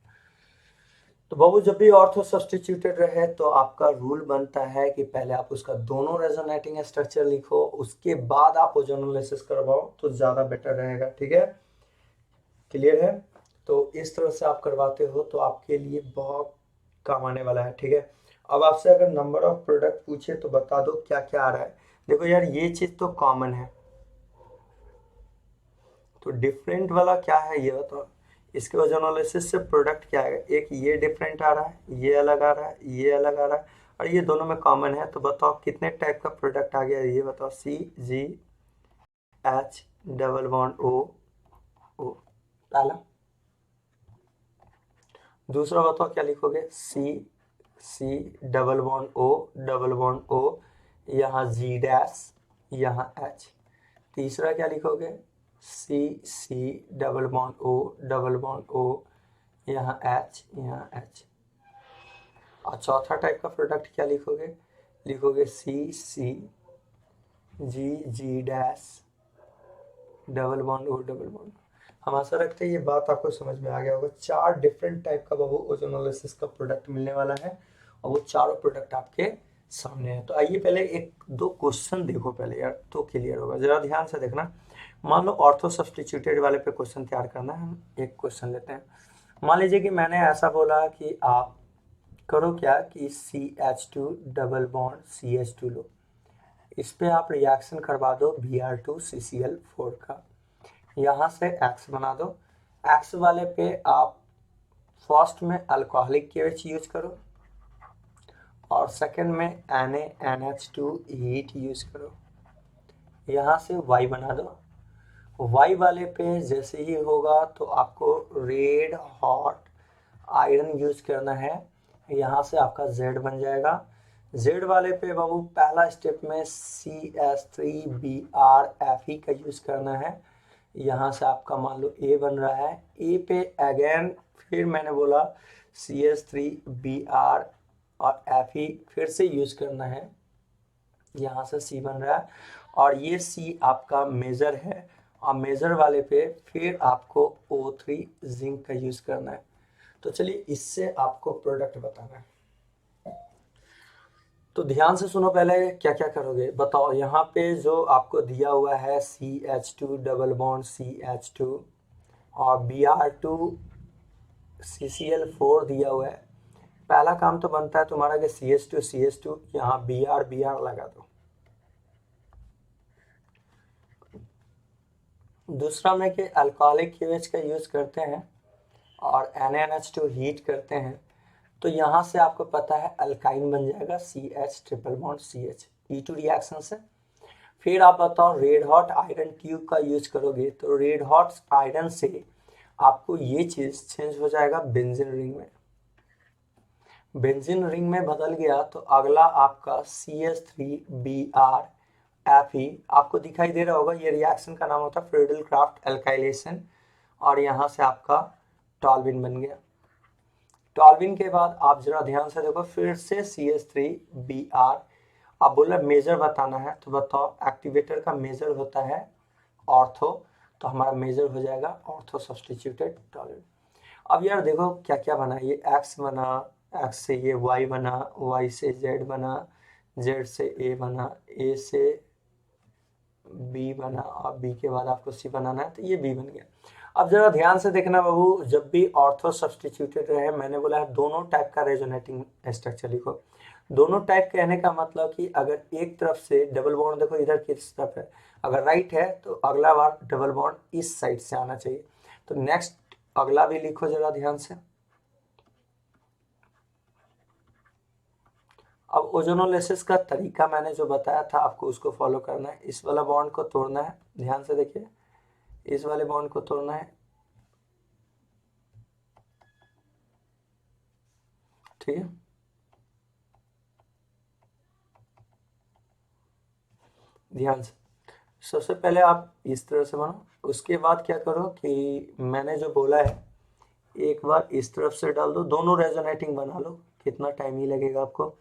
Speaker 1: तो बाबू जब भी ऑर्थो सब्सटीट्यूटेड रहे तो आपका रूल बनता है कि पहले आप उसका दोनों रेजोनेटिंग स्ट्रक्चर लिखो, उसके बाद आप ओजोनोलाइसिस करवाओ तो ज़्यादा बेटर रहेगा। ठीक है, क्लियर है? तो इस तरह से आप करवाते हो तो आपके लिए बहुत काम आने वाला है। ठीक है, अब आपसे अगर नंबर ऑफ प्रोडक्ट पूछे तो बता दो क्या क्या आ रहा है। देखो यार ये चीज़ तो कॉमन है, तो डिफरेंट वाला क्या है ये बताओ। इसके ओजोनोलाइसिस से प्रोडक्ट क्या आएगा, एक ये डिफरेंट आ रहा है, ये अलग आ रहा है, ये अलग आ रहा है, और ये दोनों में कॉमन है। तो बताओ कितने टाइप का प्रोडक्ट आ गया, ये बताओ। C G H double bond O O, पहला। दूसरा बताओ क्या लिखोगे, C C double bond O, double bond O, यहाँ जी डैश, यहाँ एच। तीसरा क्या लिखोगे, C C double bond O, double bond O, यहाँ एच, यहाँ एच। और चौथा टाइप का प्रोडक्ट क्या लिखोगे, लिखोगे C C G G dash, double bond O, double bond. हम आशा रखते हैं ये बात आपको समझ में आ गया होगा। चार डिफरेंट टाइप का बाबू ओजोनोलाइसिस का प्रोडक्ट मिलने वाला है और वो चारों प्रोडक्ट आपके सामने है। तो आइए पहले एक दो क्वेश्चन देखो पहले यार, तो क्लियर होगा। जरा ध्यान से देखना। मान लो ऑर्थो सब्सटीट्यूटेड वाले पे क्वेश्चन तैयार करना है, हम एक क्वेश्चन लेते हैं। मान लीजिए कि मैंने ऐसा बोला कि आप करो क्या कि CH2 डबल बॉन्ड CH2 लो, इस पे आप रिएक्शन करवा दो Br2CCl4 का, यहाँ से X बना दो। X वाले पे आप फर्स्ट में अल्कोहलिक KH यूज करो और सेकंड में NaNH2 हीट यूज करो, यहाँ से Y बना दो। Y वाले पे जैसे ही होगा तो आपको रेड हॉट आयरन यूज करना है, यहाँ से आपका Z बन जाएगा। Z वाले पे बाबू पहला स्टेप में CH3Br Fe का यूज करना है, यहाँ से आपका मान लो A बन रहा है। A पे अगेन फिर मैंने बोला CH3Br और Fe फिर से यूज करना है, यहाँ से C बन रहा है और ये C आपका मेजर है और मेजर वाले पे फिर आपको O3 जिंक का यूज करना है। तो चलिए इससे आपको प्रोडक्ट बताना है, तो ध्यान से सुनो, पहले क्या क्या करोगे बताओ। यहाँ पे जो आपको दिया हुआ है CH2 डबल बॉन्ड CH2 और Br2 CCl4 दिया हुआ है। पहला काम तो बनता है तुम्हारा कि CH2 यहाँ Br लगा दो। दूसरा में कि अल्कोहलिक KOH का यूज करते हैं और NaNH2 हीट करते हैं, तो यहाँ से आपको पता है अल्काइन बन जाएगा CH triple bond CH E2 reaction से। फिर आप बताओ रेड हॉट आयरन ट्यूब का यूज करोगे तो रेड हॉट आयरन से आपको ये चीज चेंज हो जाएगा बेंजीन रिंग में। बेंजीन रिंग में बदल गया तो अगला आपका CH3Br Fe आपको दिखाई दे रहा होगा, ये रिएक्शन का नाम होता है फ्रीडल क्राफ्ट एल्काइलेशन और यहाँ से आपका टॉल्विन बन गया। टॉल्विन के बाद आप जरा ध्यान से देखो, फिर से CH3Br आप बोल रहे मेजर बताना है, तो बताओ एक्टिवेटर का मेजर होता है ऑर्थो, तो हमारा मेजर हो जाएगा ऑर्थो सब्सटीट्यूटेड टॉल्विन। अब यार देखो क्या क्या बना, ये X बना, X से ये Y बना, Y से Z बना, Z से A बना, A से B बना और B के बाद आपको C बनाना है, तो ये B बन गया। अब जरा ध्यान से देखना बाबू, जब भी ऑर्थो सब्सटीट्यूटेड रहे, मैंने बोला है दोनों टाइप का रेजोनेटिंग स्ट्रक्चर लिखो। दोनों टाइप कहने का मतलब कि अगर एक तरफ से डबल बॉन्ड देखो इधर किस तरफ है, अगर राइट है तो अगला बार डबल बॉन्ड इस साइड से आना चाहिए। तो नेक्स्ट अगला भी लिखो जरा ध्यान से। अब ओजोनोलिसिस का तरीका मैंने जो बताया था आपको उसको फॉलो करना है। इस वाला बॉन्ड को तोड़ना है, ध्यान से देखिए, इस वाले बॉन्ड को तोड़ना है, ठीक है। ध्यान से, सबसे पहले आप इस तरह से बनो, उसके बाद क्या करो कि मैंने जो बोला है एक बार इस तरफ से डाल दो, दोनों रेजोनेटिंग बना लो, कितना टाइम ही लगेगा आपको।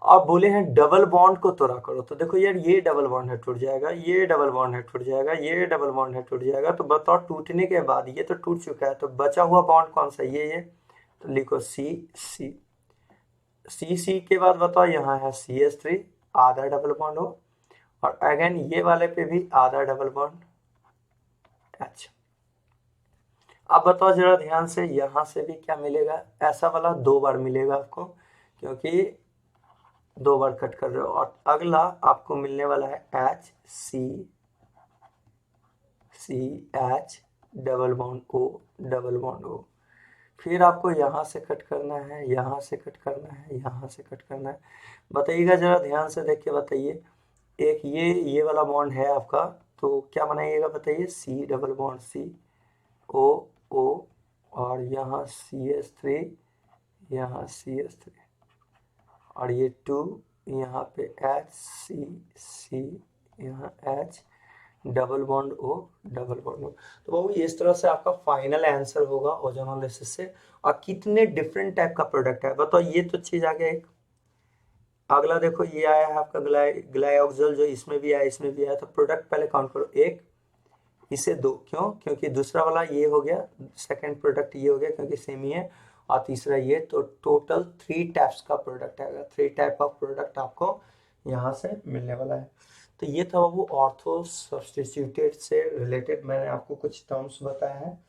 Speaker 1: आप बोले हैं डबल बॉन्ड को तोड़ा करो, तो देखो यार ये डबल बॉन्ड है टूट जाएगा, ये डबल बॉन्ड है टूट जाएगा, ये डबल बॉन्ड है टूट जाएगा, तो बताओ टूटने के बाद ये तो टूट चुका है, तो बचा हुआ बॉन्ड कौन सा, ये तो लिखो सी सी सी सी के बाद बताओ यहाँ है CH3 आधा डबल बॉन्ड हो और अगेन ये वाले पे भी आधा डबल बॉन्ड। अच्छा अब बताओ जरा ध्यान से, यहाँ से भी क्या मिलेगा, ऐसा वाला दो बार मिलेगा आपको क्योंकि दो बार कट कर रहे हो। और अगला आपको मिलने वाला है HCH double bond O double bond O। फिर आपको यहाँ से कट करना है, यहाँ से कट करना है, यहाँ से कट करना है। बताइएगा जरा ध्यान से देख के बताइए, एक ये वाला बॉन्ड है आपका, तो क्या बनाइएगा बताइए, C double bond C O O और यहाँ CH3, यहाँ CH3 और ये 2, यहाँ पे HCC, यहाँ H double bond O double bond O। तो वो इस तरह से आपका फाइनल आंसर होगा ओजोनोलिसिस से। और कितने डिफरेंट टाइप का प्रोडक्ट है बताओ, ये तो चीज आ गया एक। अगला देखो ये आया है आपका ग्लाइऑक्सल, जो इसमें भी आया इसमें भी आया, तो प्रोडक्ट पहले काउंट करो, एक, इसे दो, क्यों, क्योंकि दूसरा वाला ये हो गया, सेकंड प्रोडक्ट ये हो गया क्योंकि सेम ही है, और तीसरा ये, तो टोटल 3 टाइप्स का प्रोडक्ट आएगा, 3 टाइप ऑफ प्रोडक्ट आपको यहाँ से मिलने वाला है। तो ये था वो ऑर्थो सब्स्टिट्यूटेड से रिलेटेड मैंने आपको कुछ टर्म्स बताए हैं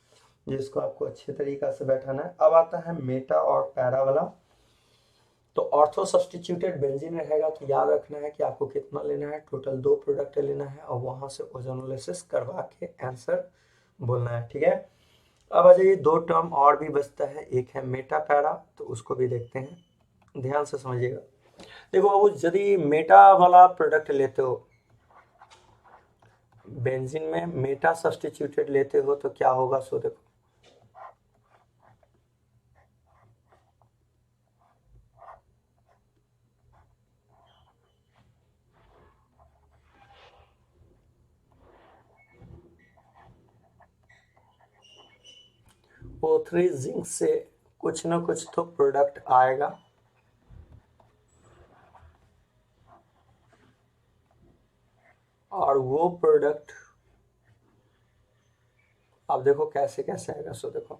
Speaker 1: जिसको आपको अच्छे तरीका से बैठाना है। अब आता है मेटा और पैरा वाला। तो ऑर्थो सब्स्टिट्यूटेड बेंजीन रहेगा तो याद रखना है कि आपको कितना लेना है, टोटल 2 प्रोडक्ट लेना है और वहां से ओजोनोलिसिस करवा के आंसर बोलना है, ठीक है। अब आ जाइए, 2 टर्म और भी बचता है, एक है मेटा पैरा, तो उसको भी देखते हैं, ध्यान से समझिएगा। देखो बाबू, यदि मेटा वाला प्रोडक्ट लेते हो, बेंजीन में मेटा सब्स्टिट्यूटेड लेते हो तो क्या होगा, सो देखो O3 जिंक से कुछ ना कुछ तो प्रोडक्ट आएगा, और वो प्रोडक्ट अब देखो कैसे कैसे आएगा। सो देखो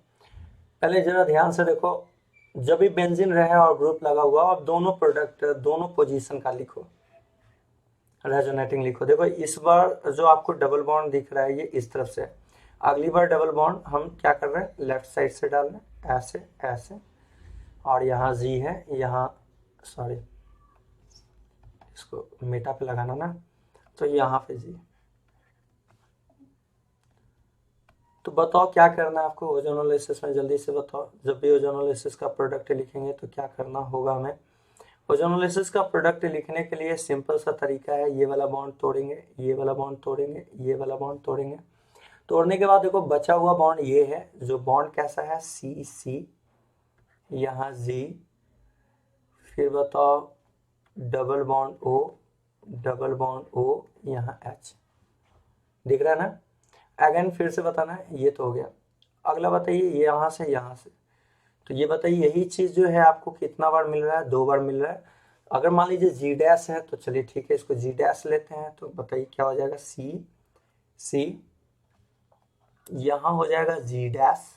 Speaker 1: पहले जरा ध्यान से देखो, जब भी बेंजीन रहे और ग्रुप लगा हुआ, अब दोनों प्रोडक्ट दोनों पोजीशन का लिखो, रेजोनेटिंग लिखो। देखो इस बार जो आपको डबल बॉन्ड दिख रहा है ये इस तरफ से, अगली बार डबल बॉन्ड हम क्या कर रहे हैं, लेफ्ट साइड से डाल रहे हैं, ऐसे ऐसे, और यहाँ जी है, यहाँ सॉरी इसको मेटा पे लगाना ना, तो यहाँ पे जी। तो बताओ क्या करना है आपको ओजोनोलिसिस में, जल्दी से बताओ। जब भी ओजोनोलिसिस का प्रोडक्ट लिखेंगे तो क्या करना होगा हमें। ओजोनोलिसिस का प्रोडक्ट लिखने के लिए सिंपल सा तरीका है, ये वाला बॉन्ड तोड़ेंगे, ये वाला बॉन्ड तोड़ेंगे, ये वाला बॉन्ड तोड़ेंगे। तोड़ने के बाद देखो बचा हुआ बॉन्ड ये है, जो बॉन्ड कैसा है, सी सी, यहाँ जी, फिर बताओ double bond O, double bond O, यहाँ एच, दिख रहा है ना। अगेन फिर से बताना है, ये तो हो गया। अगला बताइए ये यहाँ से यहाँ से, तो ये बताइए यही चीज जो है आपको कितना बार मिल रहा है, 2 बार मिल रहा है। अगर मान लीजिए जी डैश है तो चलिए ठीक है, इसको जी डैश लेते हैं, तो बताइए क्या हो जाएगा, सी सी, यहाँ हो जाएगा जी डैश,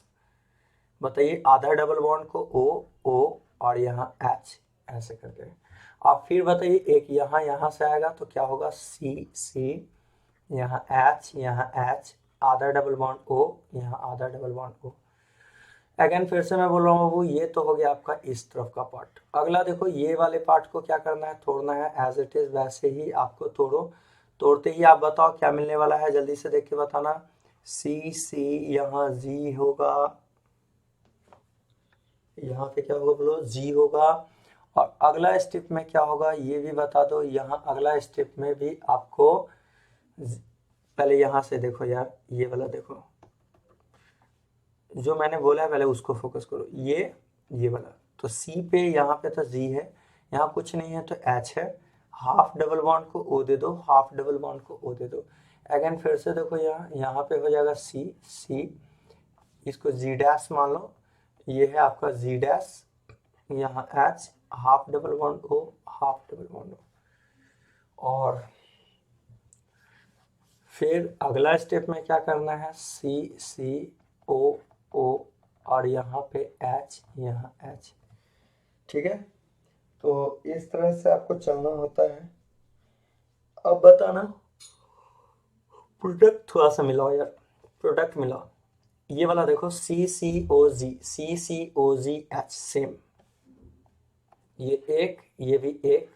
Speaker 1: बताइए आधा डबल बॉन्ड को ओ ओ, और यहाँ एच, ऐसे करके। अब फिर बताइए एक यहाँ यहाँ से आएगा तो क्या होगा, सी सी, यहाँ एच, आधा डबल बॉन्ड ओ, यहाँ आधा डबल बॉन्ड ओ। अगेन फिर से मैं बोल रहा हूँ, वो ये तो हो गया आपका इस तरफ का पार्ट। अगला देखो ये वाले पार्ट को क्या करना है, तोड़ना है, एज इट इज वैसे ही आपको तोड़ो। तोड़ते ही आप बताओ क्या मिलने वाला है, जल्दी से देख के बताना। सी सी, यहाँ जी होगा, यहाँ पे क्या होगा बोलो, जी होगा। और अगला स्टेप में क्या होगा ये भी बता दो। यहाँ अगला स्टेप में भी आपको पहले यहाँ से देखो यार, ये वाला देखो जो मैंने बोला है, पहले उसको फोकस करो, ये वाला। तो सी पे यहाँ पे तो जी है, यहाँ कुछ नहीं है तो एच है, हाफ डबल बॉन्ड को ओ दे दो, हाफ डबल बॉन्ड को ओ दे दो। अगेन फिर से देखो यहाँ पे हो जाएगा सी सी, इसको जी डैश मान लो, ये है आपका जी डैश, यहाँ H, half double bond O, half double bond O. और फिर अगला स्टेप में क्या करना है, सी सी ओ ओ, और यहाँ पे एच, यहाँ एच, ठीक है। तो इस तरह से आपको चलना होता है। अब बताना प्रोडक्ट थोड़ा सा मिलाओ यार, प्रोडक्ट मिलाओ। ये वाला देखो सी सी ओ जी, सी सी ओ जी एच, सेम, ये एक, ये भी एक,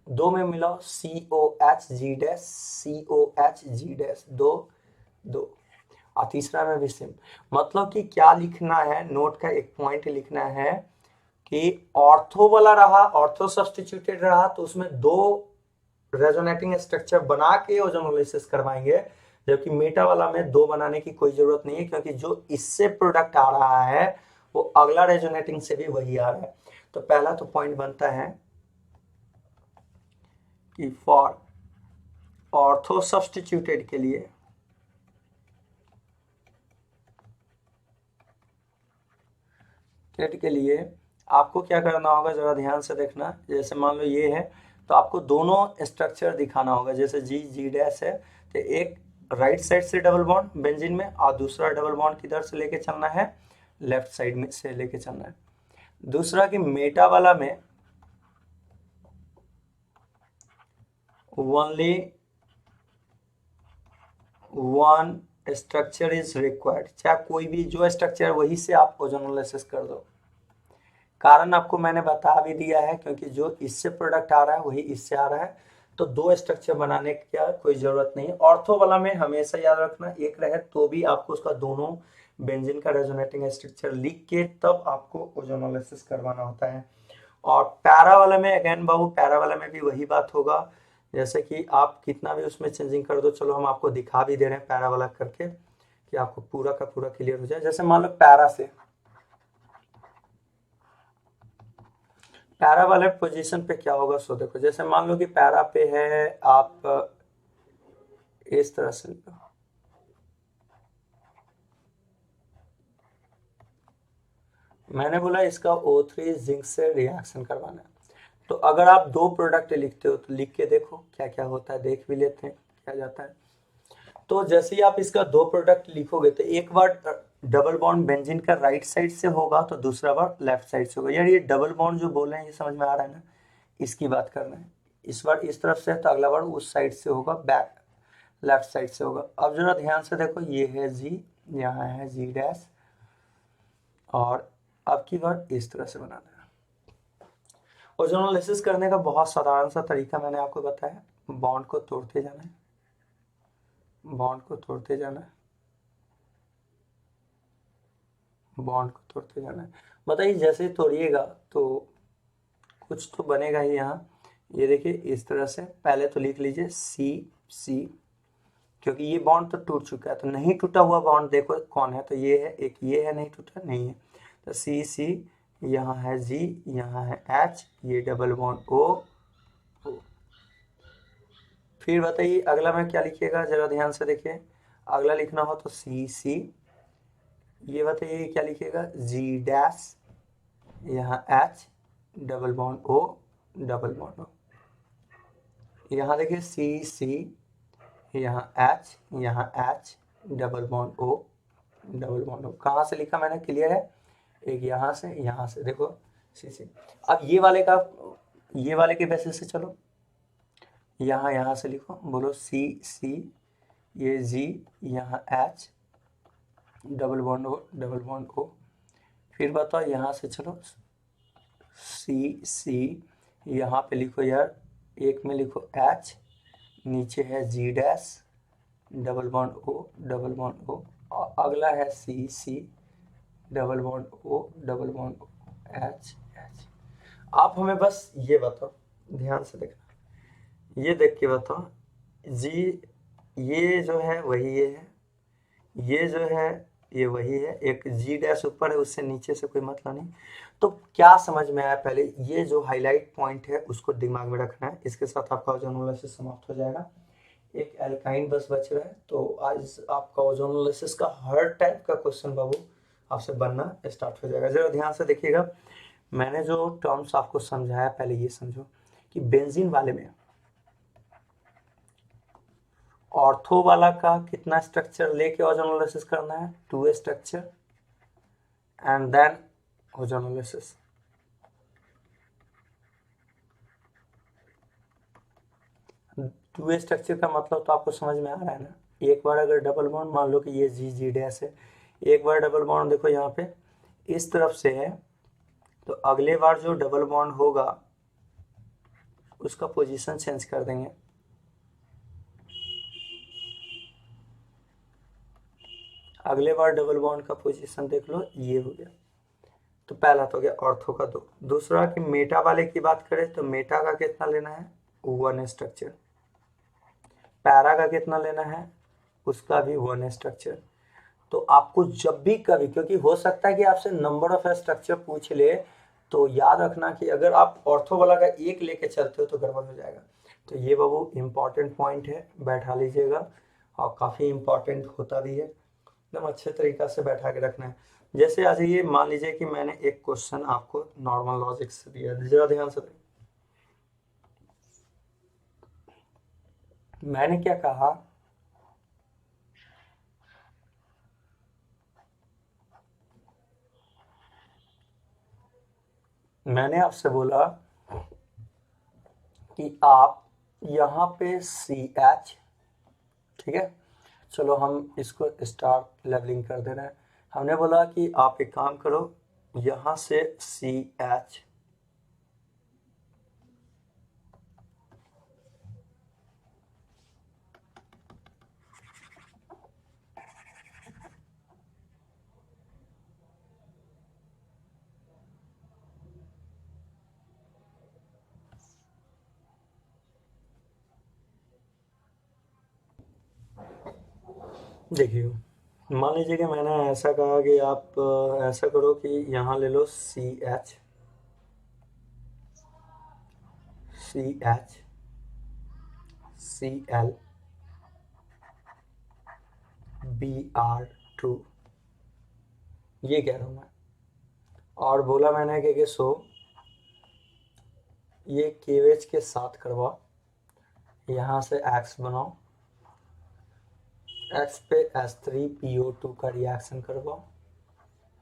Speaker 1: दो में मिलाओ, सी ओ एच जी डैश, सी ओ एच जी डैश, दो दो, और तीसरा में भी सेम। मतलब कि क्या लिखना है, नोट का एक पॉइंट लिखना है कि ऑर्थो वाला रहा, ऑर्थो सब्स्टिट्यूटेड रहा, तो उसमें 2 रेजोनेटिंग स्ट्रक्चर बना के ओजोनोलिसिस करवाएंगे, जबकि मेटा वाला में 2 बनाने की कोई जरूरत नहीं है, क्योंकि जो इससे प्रोडक्ट आ रहा है वो अगला रेजोनेटिंग से भी वही आ रहा है। तो पहला तो पॉइंट बनता है कि फॉर ऑर्थो सब्स्टिट्यूटेड के लिए आपको क्या करना होगा, जरा ध्यान से देखना। जैसे मान लो ये है, तो आपको दोनों स्ट्रक्चर दिखाना होगा। जैसे जी जी डैश है तो एक राइट साइड से डबल बॉन्ड बेंजीन में, और दूसरा डबल बॉन्ड किधर से लेके चलना है, लेफ्ट साइड में से लेके चलना है। दूसरा कि मेटा वाला में only one structure is required, चाहे कोई भी जो स्ट्रक्चर वही से आप ओजोनोलिसिस कर दो। कारण आपको मैंने बता भी दिया है, क्योंकि जो इससे प्रोडक्ट आ रहा है वही इससे आ रहा है, तो 2 स्ट्रक्चर बनाने की क्या कोई जरूरत नहीं है। ऑर्थो वाला में हमेशा याद रखना एक रहे तो भी आपको उसका दोनों बेंजीन का रेजोनेटिंग स्ट्रक्चर लिख के तब आपको ओजोनोलिसिस करवाना होता है। और पैरा वाला में अगेन बाबू, पैरा वाला में भी वही बात होगा, जैसे कि आप कितना भी उसमें चेंजिंग कर दो। चलो हम आपको दिखा भी दे रहे हैं पैरा वाला करके, कि आपको पूरा का पूरा क्लियर हो जाए। जैसे मान लो पैरा वाले पोजीशन पे क्या होगा, सो देखो जैसे मान लो कि पैरा पे है, आप इस तरह से मैंने बोला इसका O3 जिंक से रिएक्शन करवाना है। तो अगर आप 2 प्रोडक्ट लिखते हो तो लिख के देखो क्या क्या होता है, देख भी लेते हैं किया जाता है। तो जैसे ही आप इसका दो प्रोडक्ट लिखोगे तो एक बार डबल बॉन्ड बेंजीन का राइट साइड से होगा तो दूसरा बार लेफ्ट साइड से होगा। यार ये डबल बॉन्ड जो बोल रहे हैं ये समझ में आ रहा है ना, इसकी बात कर रहे हैं। इस बार इस तरफ से है तो अगला बार उस साइड से होगा, बैक लेफ्ट साइड से होगा। अब जरा ध्यान से देखो, ये है जी, यहाँ है जी डैश, और अब की बार इस तरह से बनाना है। ओजोनोलिसिस करने का बहुत साधारण सा तरीका मैंने आपको बताया, बॉन्ड को तोड़ते जाना है, बॉन्ड को तोड़ते जाना है, बॉन्ड को तोड़ते जाना है। बताइए जैसे ही तोड़िएगा तो कुछ तो बनेगा ही यहाँ। ये देखिए इस तरह से, पहले तो लिख लीजिए सी सी, क्योंकि ये बॉन्ड तो टूट चुका है। तो नहीं टूटा हुआ बॉन्ड देखो कौन है, तो ये है, एक ये है, नहीं टूटा, नहीं है, तो सी सी, यहाँ है जी, यहाँ है एच, ये डबल बॉन्ड ओ। फिर बताइए अगला में क्या लिखिएगा, जरा ध्यान से देखिए। अगला लिखना हो तो सी सी, ये बताइए क्या लिखिएगा, जी डैश, यहाँ H, double bond O, double bond O. यहाँ देखिए सी सी, यहाँ एच, यहाँ H, double bond O, double bond O. कहाँ से लिखा मैंने, क्लियर है? एक यहाँ से देखो सी सी। अब ये वाले का, ये वाले के बेसिस से चलो, यहाँ से लिखो, बोलो सी सी, ये जी, यहाँ H, double bond O, double bond O. फिर बताओ यहाँ से चलो, सी सी, यहाँ पे लिखो यार, एक में लिखो एच, नीचे है G dash, double bond O, double bond O, और अगला है C C, double bond O, double bond O, H H. आप हमें बस ये बताओ, ध्यान से देखना, ये देख के बताओ, जी ये जो है वही ये है, ये जो है ये वही है, एक जी डैश ऊपर है, उससे नीचे से कोई मतलब नहीं। तो क्या समझ में आया, पहले ये जो हाईलाइट पॉइंट है उसको दिमाग में रखना है। इसके साथ आपका ओजोनोलिसिस समाप्त हो जाएगा। एक एल्काइन बस बच रहा है। तो आज आपका ओजोनोलिसिस का हर टाइप का क्वेश्चन बाबू आपसे बनना स्टार्ट हो जाएगा। जरा ध्यान से देखिएगा, मैंने जो टर्म्स आपको समझाया पहले ये समझो कि बेंजीन वाले में ऑर्थो वाला का कितना स्ट्रक्चर लेके ओजोनोलिसिस करना है, 2 structure, and then ozonolysis. Two structure का मतलब तो आपको समझ में आ रहा है ना। एक बार अगर डबल बॉन्ड, मान लो कि ये जी जी डैश है, एक बार डबल बॉन्ड देखो यहाँ पे इस तरफ से है, तो अगले बार जो डबल बॉन्ड होगा उसका पोजीशन चेंज कर देंगे। अगले बार डबल बॉन्ड का पोजीशन देख लो, ये हो गया। तो पहला तो हो गया ऑर्थो का दो। दूसरा कि मेटा वाले की बात करें तो मेटा का कितना लेना है, 1 स्ट्रक्चर। पैरा का कितना लेना है, उसका भी 1 स्ट्रक्चर। तो आपको जब भी कभी, क्योंकि हो सकता है कि आपसे नंबर ऑफ स्ट्रक्चर पूछ ले, तो याद रखना कि अगर आप ऑर्थो वाला का एक लेके चलते हो तो गड़बड़ हो जाएगा। तो ये बाबू इंपॉर्टेंट पॉइंट है, बैठा लीजिएगा, और काफ़ी इंपॉर्टेंट होता भी है, एकदम अच्छे तरीका से बैठा के रखना है। जैसे आज ये मान लीजिए कि मैंने एक क्वेश्चन आपको नॉर्मल लॉजिक से दिया, जरा ध्यान से मैंने क्या कहा, मैंने आपसे बोला कि आप यहाँ पे सी एच, ठीक है, चलो हम इसको स्टार लेवलिंग कर दे रहे हैं। हमने बोला कि आप एक काम करो, यहाँ से सी एच, देखिए मान लीजिए कि मैंने ऐसा कहा कि आप ऐसा करो कि यहाँ ले लो C H, C H, C L, B R 2, ये कह रहा हूँ मैं। और बोला मैंने कि सो ये केवेज के साथ करवाओ, यहाँ से एक्स बनाओ, X पे H3PO2 का रिएक्शन करवाओ,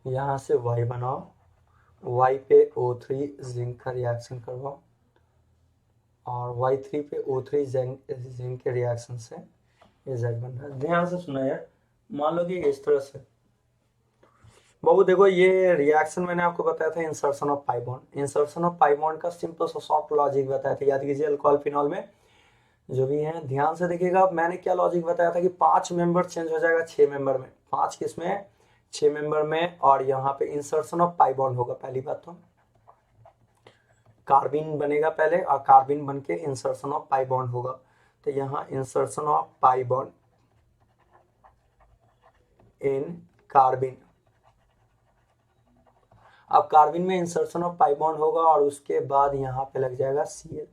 Speaker 1: यहाँ से Y बनाओ, Y पे O3 जिंक का रिएक्शन करवाओ और Y3 पे O3 जिंक के रिएक्शन से ये Z बन रहा है। ध्यान से सुना यार, मान लो कि इस तरह से बाबू देखो ये रिएक्शन मैंने आपको बताया था insertion of pi bond. Insertion of pi bond का सिंपल सा शॉर्ट लॉजिक बताया था, याद कीजिए अल्कोहल फिनॉल में जो भी है ध्यान से देखिएगा। मैंने क्या लॉजिक बताया था कि 5 मेंबर चेंज हो जाएगा 6 मेंबर में, 5 किसमें 6 मेंबर में, और यहाँ पे इंसर्शन ऑफ पाई बॉन्ड होगा। पहली बात तो कार्बिन बनेगा पहले और कार्बिन बन के इंसर्शन ऑफ पाई बॉन्ड होगा, तो यहाँ insertion of pi bond in carbene. अब कार्बिन में इंसर्शन ऑफ पाई बॉन्ड होगा और उसके बाद यहाँ पे लग जाएगा Cl,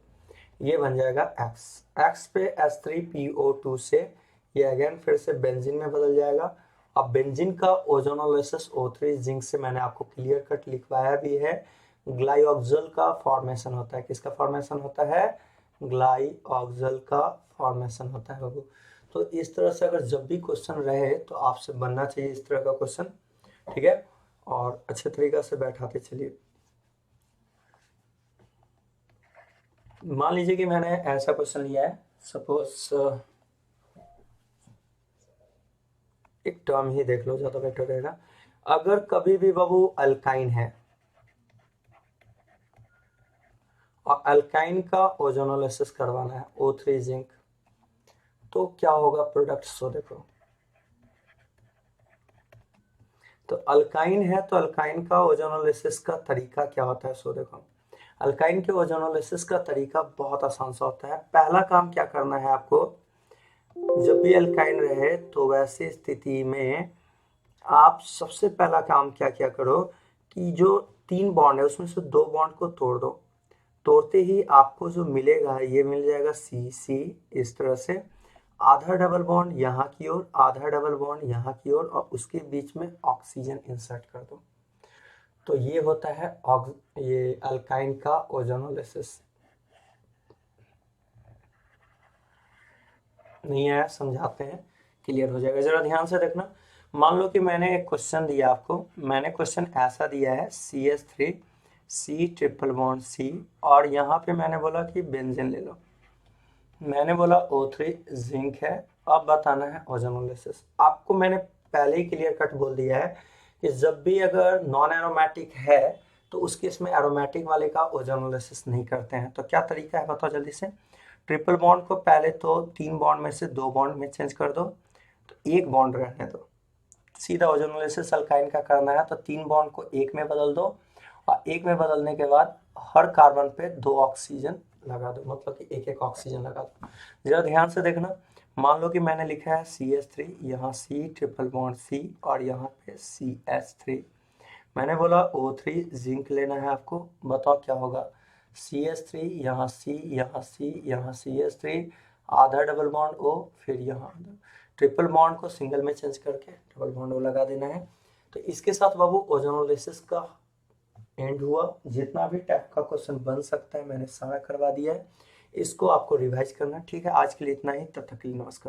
Speaker 1: ये बन जाएगा X पे H3PO2 से ये अगेन फिर से बेंजीन में बदल जाएगा। अब बेंजीन का ओजोनोलिसिस O3 जिंक से मैंने आपको क्लियर कट लिखवाया भी है, ग्लाइऑक्सल का फॉर्मेशन होता है। किसका फॉर्मेशन होता है? ग्लाइऑक्सल का फॉर्मेशन होता है बाबू। तो इस तरह से अगर जब भी क्वेश्चन रहे तो आपसे बनना चाहिए इस तरह का क्वेश्चन, ठीक है, और अच्छे तरीका से बैठाते चलिए। मान लीजिए कि मैंने ऐसा क्वेश्चन लिया है, सपोज एक टर्म ही देख लो ज्यादा बेटर रहेगा। अगर कभी भी बाबू अल्काइन है और अल्काइन का ओजोनोलिसिस करवाना है O3 जिंक, तो क्या होगा प्रोडक्ट? सो देखो, तो अल्काइन है तो अल्काइन का ओजोनोलिसिस का तरीका क्या होता है? सो देखो, अल्काइन के ओजोनोलिसिस का तरीका बहुत आसान सा होता है। पहला काम क्या करना है आपको, जब भी अल्काइन रहे तो वैसी स्थिति में आप सबसे पहला काम क्या क्या करो कि जो 3 बॉन्ड है उसमें से 2 बॉन्ड को तोड़ दो। तोड़ते ही आपको जो मिलेगा ये मिल जाएगा C इस तरह से, आधा डबल बॉन्ड यहाँ की ओर, आधा डबल बॉन्ड यहाँ की ओर, और उसके बीच में ऑक्सीजन इंसर्ट कर दो। तो ये होता है ये अल्काइन का ओजोनोलिसिस। नहीं आया? समझाते हैं, क्लियर हो जाएगा। जरा ध्यान से देखना। मान लो कि मैंने एक क्वेश्चन दिया आपको, मैंने क्वेश्चन ऐसा दिया है CH3 C triple bond C, और यहाँ पे मैंने बोला कि बेंजीन ले लो, मैंने बोला O3 जिंक है, अब बताना है ओजोनोलिसिस। आपको मैंने पहले ही क्लियर कट बोल दिया है कि जब भी अगर नॉन एरोमेटिक है तो उस केस में एरोमेटिक वाले का ओजोनोलिसिस नहीं करते हैं। तो क्या तरीका है बताओ जल्दी से। ट्रिपल बॉन्ड को पहले तो 3 बॉन्ड में से 2 बॉन्ड में चेंज कर दो, तो 1 बॉन्ड रहने दो। सीधा ओजोनोलिसिस अल्काइन का करना है तो 3 बॉन्ड को 1 में बदल दो, और 1 में बदलने के बाद हर कार्बन पे 2 ऑक्सीजन लगा दो, मतलब कि 1 ऑक्सीजन लगा दो। जरा ध्यान से देखना। मान लो कि मैंने लिखा है CH3, यहाँ C ट्रिपल बॉन्ड C और यहाँ पे CH3। मैंने बोला O3 जिंक लेना है आपको, बताओ क्या होगा। CH3 यहाँ C यहाँ C यहाँ CH3, आधा डबल बॉन्ड O, फिर यहाँ ट्रिपल बॉन्ड को सिंगल में चेंज करके डबल बॉन्ड O लगा देना है। तो इसके साथ बाबू ओजोनोलिसिस का एंड हुआ। जितना भी टाइप का क्वेश्चन बन सकता है मैंने सारा करवा दिया है, इसको आपको रिवाइज करना है, ठीक है। आज के लिए इतना ही, तब तक के लिए नमस्कार।